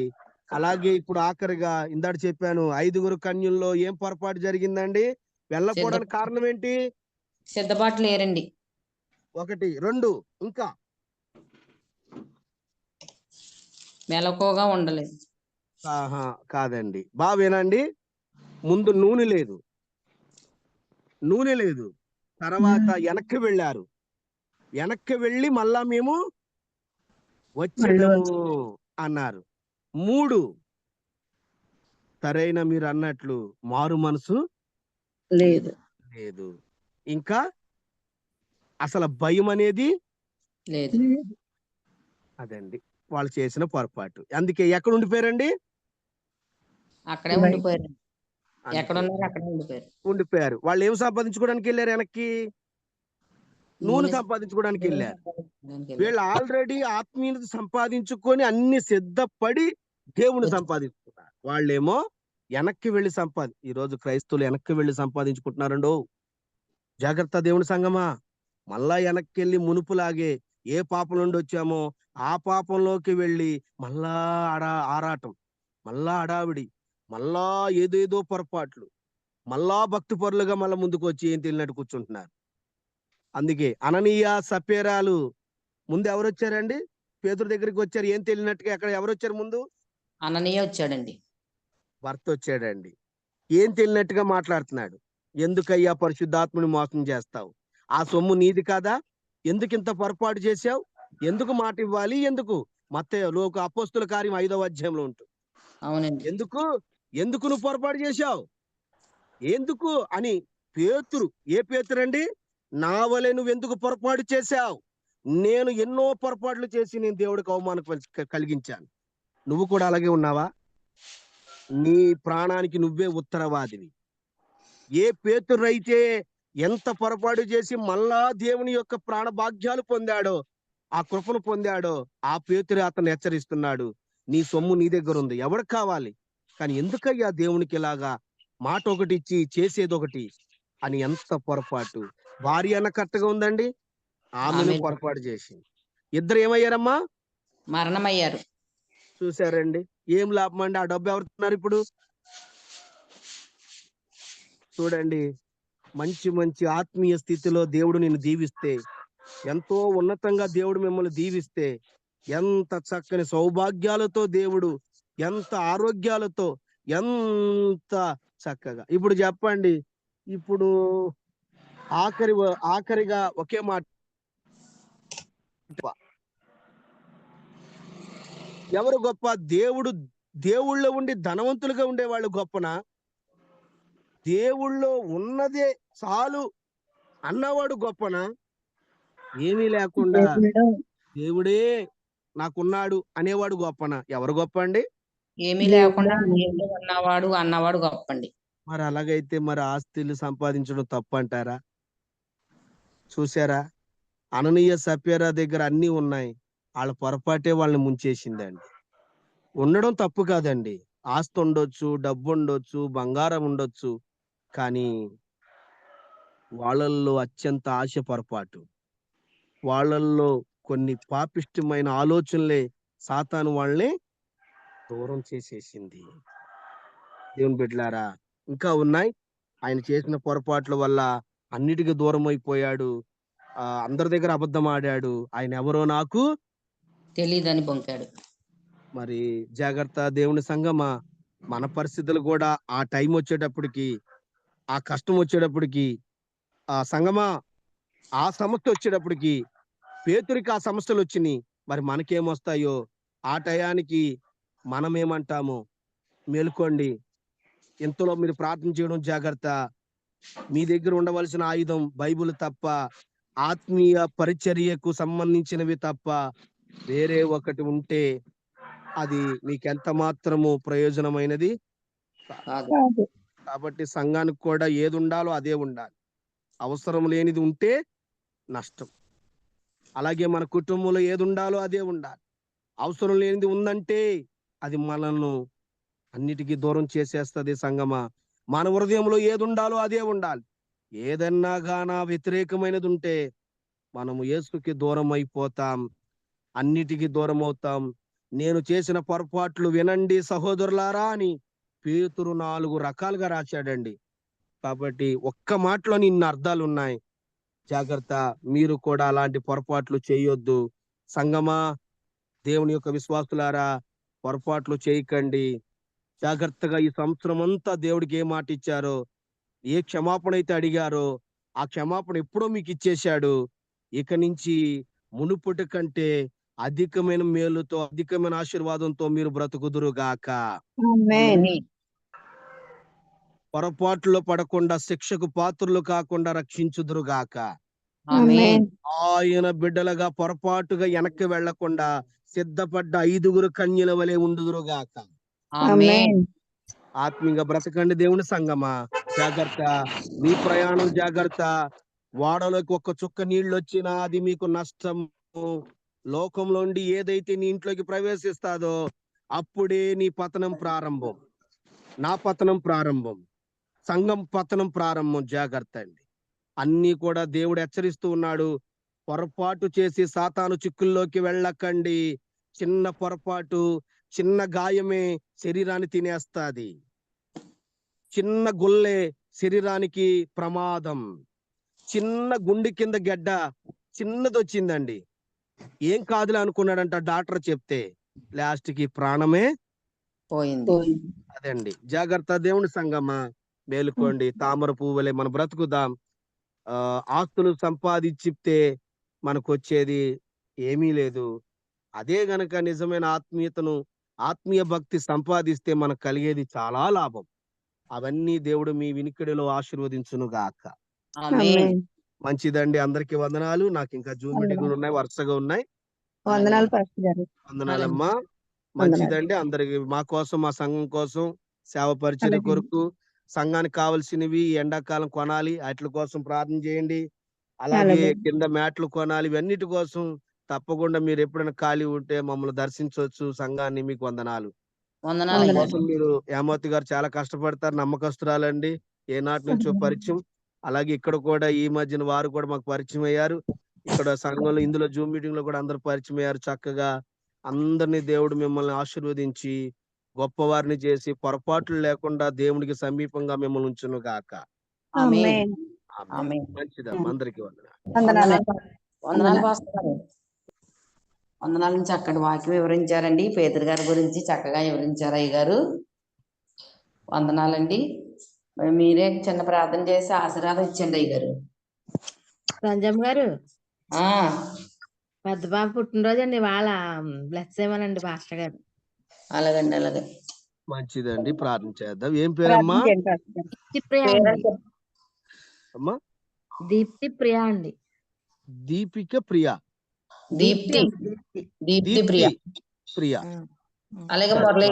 అలాగే ఇప్పుడు ఆఖరిగా ఇందాక చెప్పాను, 5 కన్యల్లో ఏం పొరపాటు జరిగిందండి? వెళ్ళకపోవడానికి కారణం ఏంటి? సిద్ధపాటు లేరండి. 1, 2 ఇంకా మెలకువగా ఉండలేదు. ఆహా, కాదండి. వినండి. ముందు నూనె లేదు. తర్వాత వెనక్కి వెళ్ళారు. వెనక్కి వెళ్ళి మళ్ళా మేము మళ్ళీ వచ్చేదము అన్నారు. 3, సరైన మీరు అన్నట్లు మారు మనసు లేదు. లేదు. ఇంకా అసలు భయం అనేది లేదు. లేదు. అదండి వాళ్ళు చేసిన పొరపాటు. అందుకే ఎక్కడ ఉండిపోయారండి? అక్కడే బయట. ఉండిపోయారు. అందుకే ఎక్కడ ఉన్నారు అక్కడే ఉండిపోయారు. ఉండిపోయారు. వాళ్ళు ఏం సంపాదించుకోవడానికి వెళ్ళారు? వెనక్కి నూనె సంపాదించుకోవడానికి వెళ్ళారు. వీళ్ళు ఆల్రెడీ ఆత్మీయత సంపాదించుకొని అన్ని సిద్ధపడి దేవుని సంపాదించుకున్నారు. వాళ్ళేమో వెనక్కి వెళ్ళి ఈ రోజు క్రైస్తవులు వెనక్కి వెళ్ళి సంపాదించుకుంటున్నారండో. జాగ్రత్త దేవుని సంగమా. మళ్ళా వెనక్కి వెళ్ళి మునుపులాగే ఏ పాపం నుండి వచ్చామో ఆ పాపంలోకి వెళ్ళి మళ్ళా ఆరాటం, మళ్ళా హడావిడి, మళ్ళా ఏదేదో పొరపాట్లు, మళ్ళా భక్తి పరులుగా మళ్ళా ముందుకు వచ్చి ఏం తెలియనట్టు కూర్చుంటున్నారు. అందుకే అననీయ సపేరాలు ముందు ఎవరు వచ్చారండి? పేతురు దగ్గరికి వచ్చారు ఏం తెలియనట్టుగా. ఎక్కడ ఎవరు వచ్చారు ముందు? అననీయ వచ్చాడండి. భర్త వచ్చాడండి. ఏం తెలియనట్టుగా మాట్లాడుతున్నాడు. ఎందుకయ్యా పరిశుద్ధాత్ముని మోసం చేస్తావు? ఆ సొమ్ము నీది కాదా? ఎందుకు ఇంత పొరపాటు చేశావు? ఎందుకు మాట ఇవ్వాలి? ఎందుకు? మత్తయి అపోస్తుల కార్యం 5వ అధ్యాయంలో ఉంటుంది. అవునండి. ఎందుకు నువ్వు పొరపాటు చేశావు? ఎందుకు అని పేతురు, ఏ పేతురండి? నా వలె నువ్వెందుకు పొరపాటు చేశావు? నేను ఎన్నో పొరపాట్లు చేసి నేను దేవుడికి అవమానం కలిగించాను. నువ్వు కూడా అలాగే ఉన్నావా? నీ ప్రాణానికి నువ్వే ఉత్తరవాదివి. ఏ పేతురైతే ఎంత పొరపాటు చేసి మళ్ళా దేవుని యొక్క ప్రాణ భాగ్యాలు పొందాడో, ఆ కృపను పొందాడో, ఆ పేతురే అతను హెచ్చరిస్తున్నాడు, నీ సొమ్ము నీ దగ్గర ఉంది, ఎవరికి కావాలి? కానీ ఎందుకయ్యా దేవునికి ఇలాగా మాట ఒకటి ఇచ్చి చేసేదొకటి అని? ఎంత పొరపాటు. భార్య అన్న కరెక్ట్గా ఉందండి, ఆమెను ఆమె పొరపాటు చేసింది. ఇద్దరు ఏమయ్యారమ్మా? మరణమయ్యారు. చూసారండి, ఏం లాభం అండి? ఆ డబ్బు ఎవరుతున్నారు ఇప్పుడు? చూడండి, మంచి మంచి ఆత్మీయ స్థితిలో దేవుడు నిన్ను దీవిస్తే, ఎంతో ఉన్నతంగా దేవుడు మిమ్మల్ని దీవిస్తే, ఎంత చక్కని సౌభాగ్యాలతో దేవుడు, ఎంత ఆరోగ్యాలతో, ఎంత చక్కగా. ఇప్పుడు చెప్పండి, ఇప్పుడు ఆఖరిగా ఒకే మాట, ఎవరు గొప్ప? దేవుళ్ళో ఉండి ధనవంతులుగా ఉండేవాళ్ళు గొప్పనా? దేవుళ్ళో ఉన్నదే చాలు అన్నవాడు గొప్పనా? ఏమీ లేకుండా దేవుడు దేవుడే నాకున్నాడు అనేవాడు గొప్పనా? ఎవరు గొప్ప అండి? ఏమీ లేకుండా దేవుడు అన్నవాడు గొప్పండి. మరి అలాగైతే మరి ఆస్తులు సంపాదించడం తప్పు అంటారా? చూసారా, అననీయ సప్యరా దగ్గర అన్ని ఉన్నాయి, వాళ్ళ పొరపాటే వాళ్ళని ముంచేసిందండి. ఉండడం తప్పు కాదండి, ఆస్తి ఉండొచ్చు, డబ్బు ఉండొచ్చు, బంగారం ఉండొచ్చు, కానీ వాళ్ళల్లో అత్యంత ఆశ పొరపాటు. వాళ్ళల్లో కొన్ని పాపిష్టమైన ఆలోచనలే సాతాను వాళ్ళని దూరం చేసేసింది. దేవుని బిడ్డలారా, ఇంకా ఉన్నాయి. ఆయన చేసిన పొరపాట్ల వల్ల అన్నిటికీ దూరం అయిపోయాడు. అందరి దగ్గర అబద్ధం ఆడాడు. ఆయన ఎవరో నాకు తెలీదని బొంకాడు. మరి జాగ్రత్త దేవుని సంగమా. మన పరిస్థితులు కూడా ఆ టైం వచ్చేటప్పటికి, ఆ కష్టం వచ్చేటప్పటికి, ఆ సంగమా ఆ సమస్య వచ్చేటప్పటికి, పేతురికి ఆ సమస్యలు వచ్చినాయి. మరి మనకేమొస్తాయో ఆ టయానికి మనమేమంటాము? మేలుకోండి. ఇంతలో మీరు ప్రార్థన చేయడం జాగ్రత్త. మీ దగ్గర ఉండవలసిన ఆయుధం బైబిల్ తప్ప, ఆత్మీయ పరిచర్యకు సంబంధించినవి తప్ప వేరే ఒకటి ఉంటే అది మీకెంత మాత్రము ప్రయోజనమైనది కాదు. కాదు. కాబట్టి సంఘానికి కూడా ఏది ఉండాలో అదే ఉండాలి. అవసరం లేనిది ఉంటే నష్టం. అలాగే మన కుటుంబంలో ఏది ఉండాలో అదే ఉండాలి. అవసరం లేనిది ఉందంటే అది మనల్ని అన్నిటికీ దూరం చేసేస్తది సంగమా. మన హృదయంలో ఏది ఉండాలో అదే ఉండాలి. ఏదన్నా గానా వ్యతిరేకమైనది ఉంటే మనము యేసుకి దూరం అయిపోతాం. అన్నిటికీ దూరం అవుతాం. నేను చేసిన పొరపాట్లు వినండి సహోదరులారా అని పేతురు 4 రకాలుగా రాశాడండి. కాబట్టి ఒక్క మాటలోని ఇన్ని అర్థాలు ఉన్నాయి. జాగ్రత్త. మీరు కూడా అలాంటి పొరపాట్లు చేయొద్దు. సంగమా, దేవుని యొక్క విశ్వాసులారా, పొరపాట్లు చేయకండి. జాగ్రత్తగా ఈ సంవత్సరం అంతా దేవుడికి ఏ మాట ఇచ్చారో, ఏ క్షమాపణ అయితే అడిగారో ఆ క్షమాపణ ఎప్పుడో మీకు ఇచ్చేశాడు. ఇక నుంచి మునుపటి కంటే అధికమైన మేలుతో, అధికమైన ఆశీర్వాదంతో మీరు బ్రతుకుదురు గాక. ఆమేన్. పొరపాట్లో పడకుండా, శిక్షకు పాత్రులు కాకుండా రక్షించుదురు గాక. ఆమేన్. ఆయన బిడ్డలుగా పొరపాటుగా వెనక్కి వెళ్లకుండా సిద్ధపడ్డ 5 కన్యల వలె ఉండుదురు గాక. ఆమేన్. ఆత్మీయంగా బ్రతకండి దేవుని సంగమా. జాగ్రత్త. మీ ప్రయాణం జాగ్రత్త. ఓడలోకి ఒక్క చుక్క నీళ్ళొచ్చినా అది మీకు నష్టము. లోకంలోండి ఏదైతే నీ ఇంట్లోకి ప్రవేశిస్తాదో అప్పుడే నీ పతనం ప్రారంభం. నా పతనం ప్రారంభం. సంఘం పతనం ప్రారంభం. జాగ్రత్త అండి. అన్నీ కూడా దేవుడు హెచ్చరిస్తూ ఉన్నాడు. పొరపాటు చేసి సాతాను చిక్కుల్లోకి వెళ్ళకండి. చిన్న పొరపాటు, చిన్న గాయమే శరీరాన్ని తినేస్తాది. చిన్న గుల్లే శరీరానికి ప్రమాదం. చిన్న గుండె కింద గెడ్డ చిన్నదొచ్చిందండి. ఏం కాదులే అనుకున్నాడంట డాక్టర్ చెప్తే. లాస్ట్ కి ప్రాణమే పోయింది. అదండి. జాగ్రత్త దేవుని సంగమా. మేలుకోండి. తామర పువ్వులే మనం బ్రతుకుదాం. ఆస్తులు సంపాదించితే మనకొచ్చేది ఏమీ లేదు. అదే గనక నిజమైన ఆత్మీయతను, ఆత్మీయ భక్తి సంపాదిస్తే మనకు కలిగేది చాలా లాభం. అవన్నీ దేవుడు మీ వినికిడిలో ఆశీర్వదించును గాక. ఆమేన్. మంచిదండి. అందరికీ వందనాలు. నాకు ఇంకా జూమ్ మీటింగ్లు ఉన్నాయి, వరుసగా ఉన్నాయి. వందనాలు పాస్టర్ గారు. వందనాలమ్మా. వందనాలు. మంచిదండి. అందరికి మా కోసం, మా సంఘం కోసం, సేవ పరిచర్య అలాగే. కొరకు, సంఘానికి కావాల్సినవి ఈ ఎండాకాలం కొనాలి. వాటి కోసం ప్రార్థన చేయండి. అలాగే అలాగే. కింద మ్యాట్లు కొనాలి. ఇవన్నిటి కోసం తప్పకుండా మీరు ఎప్పుడైనా ఖాళీ ఉంటే మమ్మల్ని దర్శించవచ్చు సంఘాన్ని. మీకు వందనాలు. వందనాలు. వందనాలు. కోసం మీరు హేమావతి గారు చాలా కష్టపడతారు. నమ్మకస్తురాలండి. ఏనాటి నుంచో పరిచయం. అలాగే ఇక్కడ కూడా ఈ మధ్యన వారు కూడా మాకు పరిచయం అయ్యారు. ఇక్కడ సంఘంలో ఇందులో జూమ్ మీటింగ్ లో కూడా అందరూ పరిచయం అయ్యారు. చక్కగా అందరినీ దేవుడు మిమ్మల్ని ఆశీర్వదించి గొప్పవారిని చేసి పొరపాట్లు లేకుండా దేవునికి సమీపంగా మిమ్మల్ని ఉంచును గాక. ఆమేన్. ఆమేన్. ఆమేన్. ఆమేన్. మంచిదమ్మా. అందరికీ వందనాలు. వందనాలు. వందనాలు పాస్టర్ గారు. వందనాల నుంచి చక్కటి వాక్యం వివరించారండి. పేతురు గారి గురించి చక్కగా వివరించారు అయ్య గారు. వందనాలండి. మరి మీరే చిన్న ప్రార్థన చేసి ఆశీర్వాదం ఇచ్చండి అయ్య గారు. సంజయ్ గారు ఆ పెద్ద బాబు పుట్టినరోజు అండి వాళ్ళ బ్లెస్ చేయమనండి పాస్టర్ గారు. అలాగండి. అలాగే మంచిదండి. ప్రార్థన చేద్దాం. ఏం పేరమ్మా? ప్రార్థన చేయండి పాస్టర్ గారు. దీప్తి ప్రియ అండి. అమ్మా దీప్తి ప్రియ అండి. దీపిక ప్రియా. దీప్తి అండి, దీప్తి. దీప్తి ప్రియ. ప్రియా. అలాగే సరే,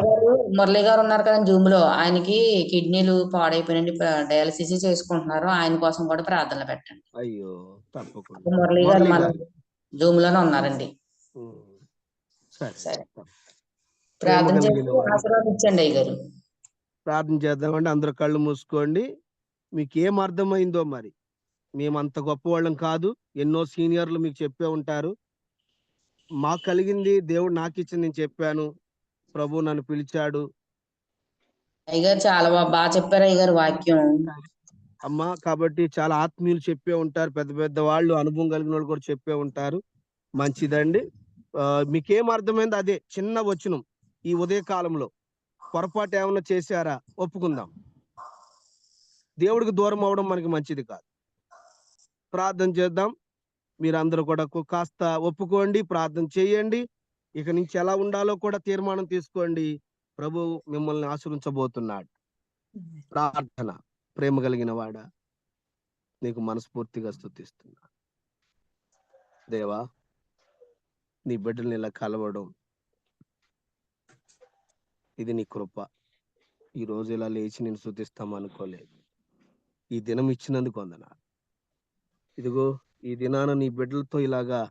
మురళి గారు ఉన్నారు కదా జూమ్ లో, ఆయనకి కిడ్నీలు పాడైపోయినండి, డయాలసిస్ చేసుకుంటున్నారు. ఆయన కోసం కూడా ప్రార్థనలు పెట్టండి. అయ్యో తప్పకుండా. మురళి గారు మురళి మన గారు. జూమ్ లోనే ఉన్నారండి. ఉమ్. సరే. సరే. ప్రేమ ప్రార్థన చేసి కలిగిన వాడు. ఆశీర్వాదించండి అయ్య గారు. ప్రార్థన చేద్దామండి. అందరూ కళ్ళు మూసుకోండి. మీకు ఏం అర్థమైందో మరి మేమంత గొప్పవాళ్ళం కాదు. ఎన్నో సీనియర్లు మీకు చెప్పే ఉంటారు. మాకు కలిగింది దేవుడు నాకిచ్చింది నేను చెప్పాను. ప్రభు నన్ను పిలిచాడు. అయ్యగారు చాలా బాగా చెప్పారు అయ్యగారు వాక్యం. అమ్మా కాబట్టి చాలా ఆత్మీయులు చెప్పే ఉంటారు. పెద్ద పెద్ద వాళ్ళు, అనుభవం కలిగిన వాళ్ళు కూడా చెప్పే ఉంటారు. మంచిదండి. మీకేం అర్థమైంది అదే చిన్న వచనం. ఈ ఉదయ కాలంలో పొరపాటు ఏమైనా చేశారా ఒప్పుకుందాం. దేవుడికి దూరం అవడం మనకి మంచిది కాదు. ప్రార్థన చేద్దాం. మీరందరూ కూడా కాస్త ఒప్పుకోండి, ప్రార్థన చేయండి. ఇక నుంచి ఎలా ఉండాలో కూడా తీర్మానం తీసుకోండి. ప్రభు మిమ్మల్ని ఆశీర్వించబోతున్నాడు. ప్రార్థన. ప్రేమ కలిగిన వాడా, నీకు మనస్ఫూర్తిగా స్తుతిస్తున్నా. దేవా, నీ బిడ్డల్ని ఇలా కలవడం ఇది నీ కృప. ఈ రోజు ఇలా లేచి నేను స్తుతిస్తాం అనుకోలేదు. ఈ దినం ఇచ్చినందుకు వందనాలు. ఇదిగో ఈ దినాన నీ బిడ్డలతో ఇలాగా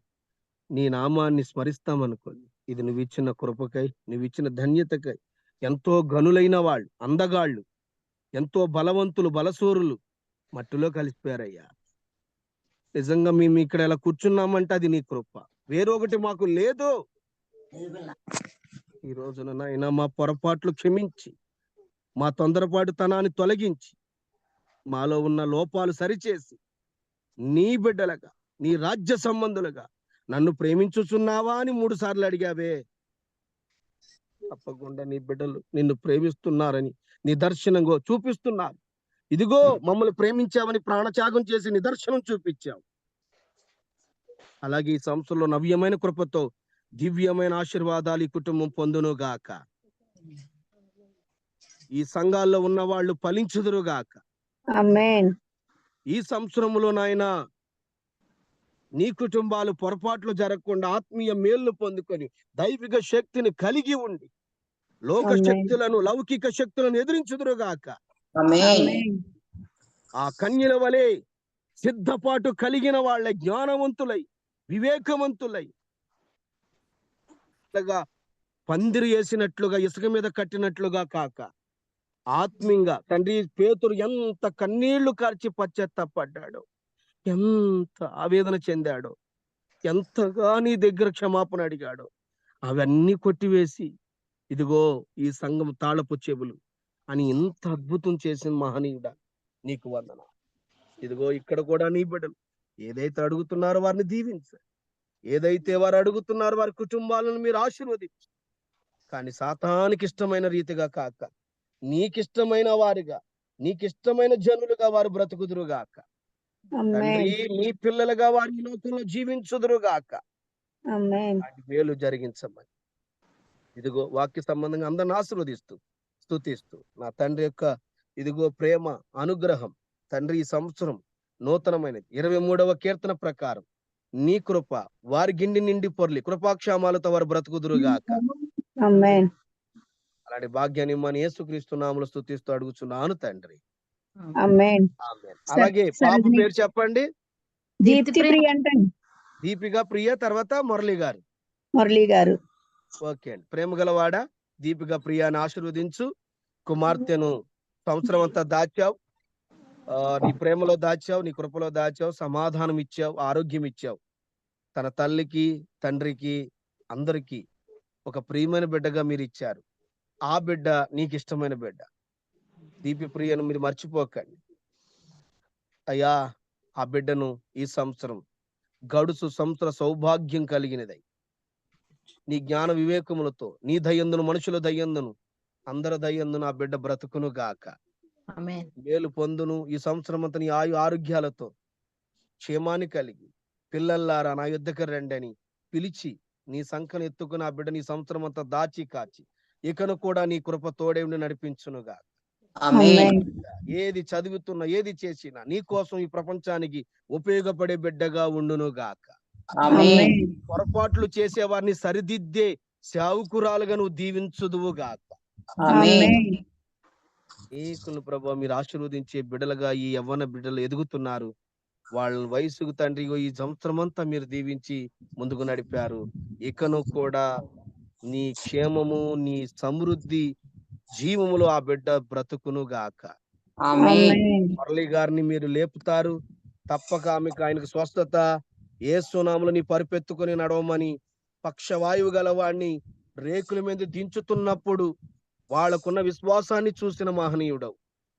నీ నామాన్ని స్మరిస్తామనుకోండి. ఇది నువ్విచ్చిన కృపకై, నువ్విచ్చిన ధన్యతకై. ఎంతో గనులైన వాళ్ళు, అందగాళ్ళు, ఎంతో బలవంతులు, బలసూరులు మట్టిలో కలిసిపోయారయ్యా. నిజంగా మేము ఇక్కడ ఇలా కూర్చున్నామంటే అది నీ కృప. వేరొకటి మాకు లేదు. ఈ రోజున నాయనా మా పొరపాట్లు క్షమించి, మా తొందరపాటుతనాన్ని తొలగించి, మాలో ఉన్న లోపాలు సరిచేసి, నీ బిడ్డలుగా, నీ రాజ్య సంబంధులుగా నన్ను ప్రేమించుచున్నావా అని 3 సార్లు అడిగావే. తప్పకుండా నీ బిడ్డలు నిన్ను ప్రేమిస్తున్నారని నిదర్శనంగా చూపిస్తున్నారు. ఇదిగో మమ్మల్ని ప్రేమించావని ప్రాణత్యాగం చేసి నిదర్శనం చూపించావు. అలాగే ఈ సంవత్సరంలో నవ్యమైన కృపతో దివ్యమైన ఆశీర్వాదాలు ఈ కుటుంబం పొందునుగాక. ఈ సంఘాల్లో ఉన్న వాళ్ళు ఫలించుదురుగాక. ఆమేన్. ఈ సంవత్సరంలో నాయనా నీ కుటుంబాలు పొరపాట్లు జరగకుండా ఆత్మీయ మేలు పొందుకొని దైవిక శక్తిని కలిగి ఉండి లోక శక్తులను, లౌకిక శక్తులను ఎదిరించుదురుగాక. ఆమేన్. ఆ కన్యల వలె సిద్ధపాటు కలిగిన వాళ్ళ జ్ఞానవంతులై, వివేకవంతులై, పందిరి వేసినట్లుగా, ఇసుక మీద కట్టినట్లుగా కాక ఆత్మీయంగా తండ్రి పేతురు ఎంత కన్నీళ్లు కార్చి పశ్చాత్తాపడ్డాడో, ఎంత ఆవేదన చెందాడో, ఎంతగా నీ దగ్గర క్షమాపణ అడిగాడో అవన్నీ కొట్టివేసి ఇదిగో ఈ సంఘం తాళపు చెవులు అని ఇంత అద్భుతం చేసిన మహనీయుడా నీకు వందన. ఇదిగో ఇక్కడ కూడా నీ బిడ్డలు ఏదైతే అడుగుతున్నారో వారిని దీవించు. ఏదైతే వారు అడుగుతున్నారో వారి కుటుంబాలను మీరు ఆశీర్వదించు. కానీ సాతానికి ఇష్టమైన రీతిగా కాక నీకిష్టమైన వారిగా, నీకిష్టమైన జనులుగా వారు బ్రతుకుదురుగాక. తండ్రి నీ పిల్లలుగా వారి ఈ లోకంలో జీవించుదురుగాక. మేలు జరిగించమని ఇదిగో వాక్య సంబంధంగా అందరిని ఆశీర్వదిస్తూ స్తుతిస్తూ నా తండ్రి యొక్క ఇదిగో ప్రేమ అనుగ్రహం తండ్రి ఈ సంవత్సరం నూతనమైనది 23వ కీర్తన ప్రకారం నీ కృప వారి గిండి నిండి పొర్లి కృపాక్షేమాలతో వారు బ్రతుకుదురుగాక. అలాంటి భాగ్యాన్ని మన యేసుక్రీస్తు నామములో స్తుతిస్తూ అడుగుచున్నాను తండ్రి. ఆమేన్. అలాగే పాప పేరు చెప్పండి. దీప్తి ప్రియ అంటండి. దీపిక ప్రియ, తర్వాత మురళి గారు. మురళి గారు. ఓకే అండి. ప్రేమ గలవాడ దీపిక ప్రియాని ఆశీర్వదించు. కుమార్తెను సంవత్సరం అంతా దాచావు, నీ ప్రేమలో దాచావు, నీ కృపలో దాచావు, సమాధానం ఇచ్చావు, ఆరోగ్యం ఇచ్చావు. తన తల్లికి, తండ్రికి, అందరికీ ఒక ప్రియమైన బిడ్డగా మీరు ఇచ్చారు. ఆ బిడ్డ నీకు ఇష్టమైన బిడ్డ. దీపి ప్రియను మీరు మర్చిపోకండి అయ్యా. ఆ బిడ్డను ఈ సంవత్సరం గడుసు సంవత్సర సౌభాగ్యం కలిగినదై నీ జ్ఞాన వివేకములతో, నీ దయ్యందును, మనుషుల దయ్యందును, అందరి దయ్యందును ఆ బిడ్డ బ్రతుకును గాక. మేలు పొందును. ఈ సంవత్సరం అంతా నీ ఆరోగ్యాలతో క్షేమాన్ని కలిగి పిల్లల్లారా నా యుద్ధకు రండి అని పిలిచి నీ సంకను ఎత్తుకుని ఆ బిడ్డ నీ సంవత్సరం అంతా దాచి కాచి ఇకను కూడా నీ కృప తోడేవుని నడిపించునుగా. ఏది చదువుతున్నా, ఏది చేసినా నీ కోసం ఈ ప్రపంచానికి ఉపయోగపడే బిడ్డగా ఉండును గాక. పొరపాట్లు చేసే వారిని సరిదిద్దే సేవకురాలుగా నువ్వు దీవించుదువు గాక. ఏకులు ప్రభు మీరు ఆశీర్వదించే బిడ్డలుగా ఈ యవ్వన బిడ్డలు ఎదుగుతున్నారు. వాళ్ళ వయసుకు తండ్రి ఈ సంవత్సరం అంతా మీరు దీవించి ముందుకు నడిపారు. ఇకను కూడా నీ క్షేమము, నీ సమృద్ధి జీవములో ఆ బిడ్డ బ్రతుకును గాక. మురళి గారిని మీరు లేపుతారు. తప్పక ఆయనకు స్వస్థత యేసునామములో నీ పరిపెత్తుకొని నడవమని పక్షవాయువు గలవాణ్ణి రేకుల మీద దించుతున్నప్పుడు వాళ్ళకున్న విశ్వాసాన్ని చూసిన మహనీయుడవు.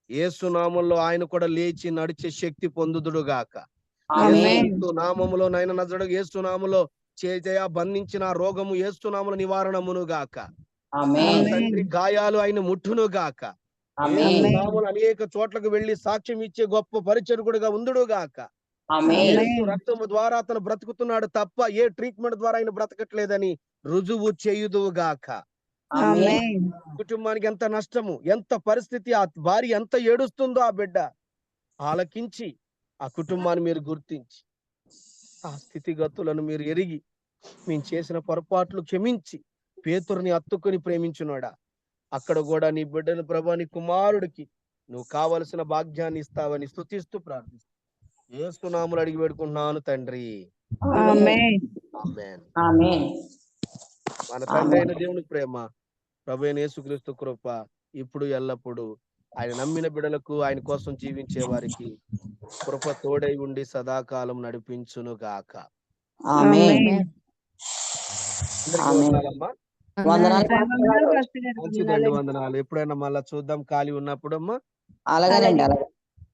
యేసునామంలో ఆయన కూడా లేచి నడిచే శక్తి పొందుదుడుగాక. ఆమేన్. యేసు నామములో నైన నజరుడు యేసు నామములో చేజయ బంధించిన రోగము యేసు నామములో నివారణమును గాక. ఆమేన్. తండ్రి గాయాలు ఆయన ముట్టును గాక. ఆమేన్. యేసు నామములో అనేక చోట్లకు వెళ్లి సాక్ష్యం ఇచ్చే గొప్ప పరిచరకుడుగా ఉండుడు గాక. ఆమేన్. యేసు రక్తము ద్వారా అతను బ్రతుకుతున్నాడు తప్ప ఏ ట్రీట్మెంట్ ద్వారా ఆయన బ్రతకట్లేదని రుజువు చేయుదువు గాక. ఆమేన్. కుటుంబానికి ఎంత నష్టము, ఎంత పరిస్థితి, ఆ భార్య ఎంత ఏడుస్తుందో ఆ బిడ్డ ఆలకించి ఆ కుటుంబాన్ని మీరు గుర్తించి ఆ స్థితిగతులను మీరు ఎరిగి మేము చేసిన పొరపాట్లు క్షమించి పేతురుని హత్తుకొని ప్రేమించున్నాడా అక్కడ కూడా నీ బిడ్డను ప్రభా నీ కుమారుడికి నువ్వు కావలసిన భాగ్యాన్ని ఇస్తావని స్తుతిస్తూ ప్రార్థిస్తూ యేసునామములో అడిగి వేడుకుంటున్నాను తండ్రి. ఆమేన్. ఆమేన్. ఆమేన్. మన తండ్రి అయిన దేవుని ప్రేమ, ప్రభు అయిన యేసుక్రీస్తు కృప ఇప్పుడు ఎల్లప్పుడు ఆయన నమ్మిన బిడ్డలకు ఆయన కోసం జీవించే వారికి కృప తోడై ఉండి సదాకాలం నడిపించును గాక. ఆమేన్. ఆమేన్. అందరికీ ఆమేన్. వందనాలమ్మా. వందనాలు వందనాలు పాస్టర్ గారు. పాస్టర్ గారు. మంచిదండి, వందనాలు. ఎప్పుడైనా మళ్ళా చూద్దాం ఖాళీ ఉన్నప్పుడు అమ్మా. అలాగేనండి, అలాగే.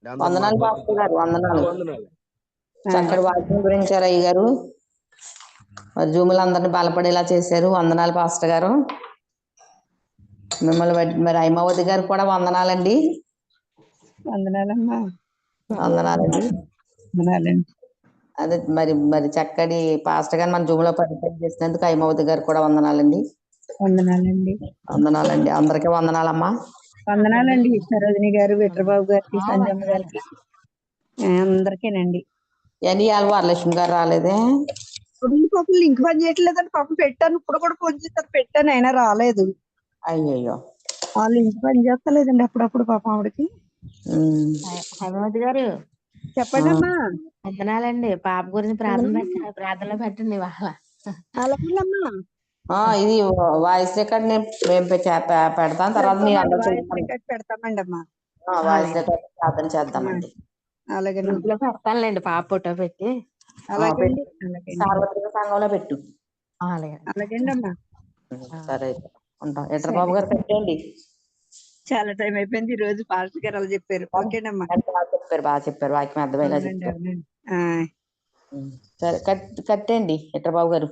అందరూ వందనాలు మా పాస్టర్ గారు, వందనాలు. వందనాలు. చక్కటి వాక్యం గురించి అయ్య గారు మరి జూములందరినీ బలపడేలా చేశారు. వందనాలు పాస్టర్ గారు. మిమ్మల్ని బట్టి మరి హైమావతి గారు కూడా వందనాలండి. వందనాలమ్మా. వందనాలండి. వందనాలండి. అదే మరి మరి చక్కటి పాస్టర్ గారు మన జూములో పరిచయం చేసినందుకు హైమావతి గారు కూడా వందనాలండి. వందనాలండి. వందనాలండి. అందరికీ వందనాలమ్మా. వందనాలండి సరోజిని గారు, విట్రబాబు గారికి, సంజమ్మ గారికి, అందరికీనండి. అని వాళ్ళు వరలక్ష్మి గారు రాలేదే? ఇప్పుడు పాపం లింక్ పని చేయట్లేదండి. పాపం పెట్టాను, ఇప్పుడు కూడా ఫోన్ చేశారు, పెట్టాను, అయినా రాలేదు. అయ్యయ్యో. ఆ లింక్ పని చేస్తలేదండి అప్పుడప్పుడు పాపం ఆవిడకి. ఉమ్. హైమావతి గారు చెప్పండి అమ్మా. వందనాలండి. పాప గురించి ప్రార్థనలో పెట్టండి వాళ్ళ. అలాగేనమ్మా. ఇది వాయిస్ రికార్డ్ నేను మేము పెడతాం. తర్వాత మీరు అందరూ వాయిస్ రికార్డ్ పెడతామండి అమ్మా. వాయిస్ రికార్డ్ ప్రార్థన చేద్దామండి. అలాగేనండి. గ్రూప్ లో పెడతానులేండి, పాప ఫోటో పెట్టి. అలాగేండి. అలాగేండి. సార్వత్రిక సంఘంలో పెట్టు. అలాగే. అలాగేండి అమ్మా. సరే అయితే ఉంటాం. ఎట్ర బాబు గారు పెట్టండి. చాలా టైం అయిపోయింది. ఈ రోజు పాస్టర్ గారు అలా చెప్పారు. ఓకేనమ్మా. బాగా చెప్పారు. వాక్యం అర్థమయ్యేలా అవునండి, చెప్పారు. అవునండి. సరే కట్టండి ఎట్ర బాబు గారు.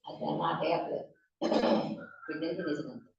అదే మాట అప్పుడు పిండి చేసినంత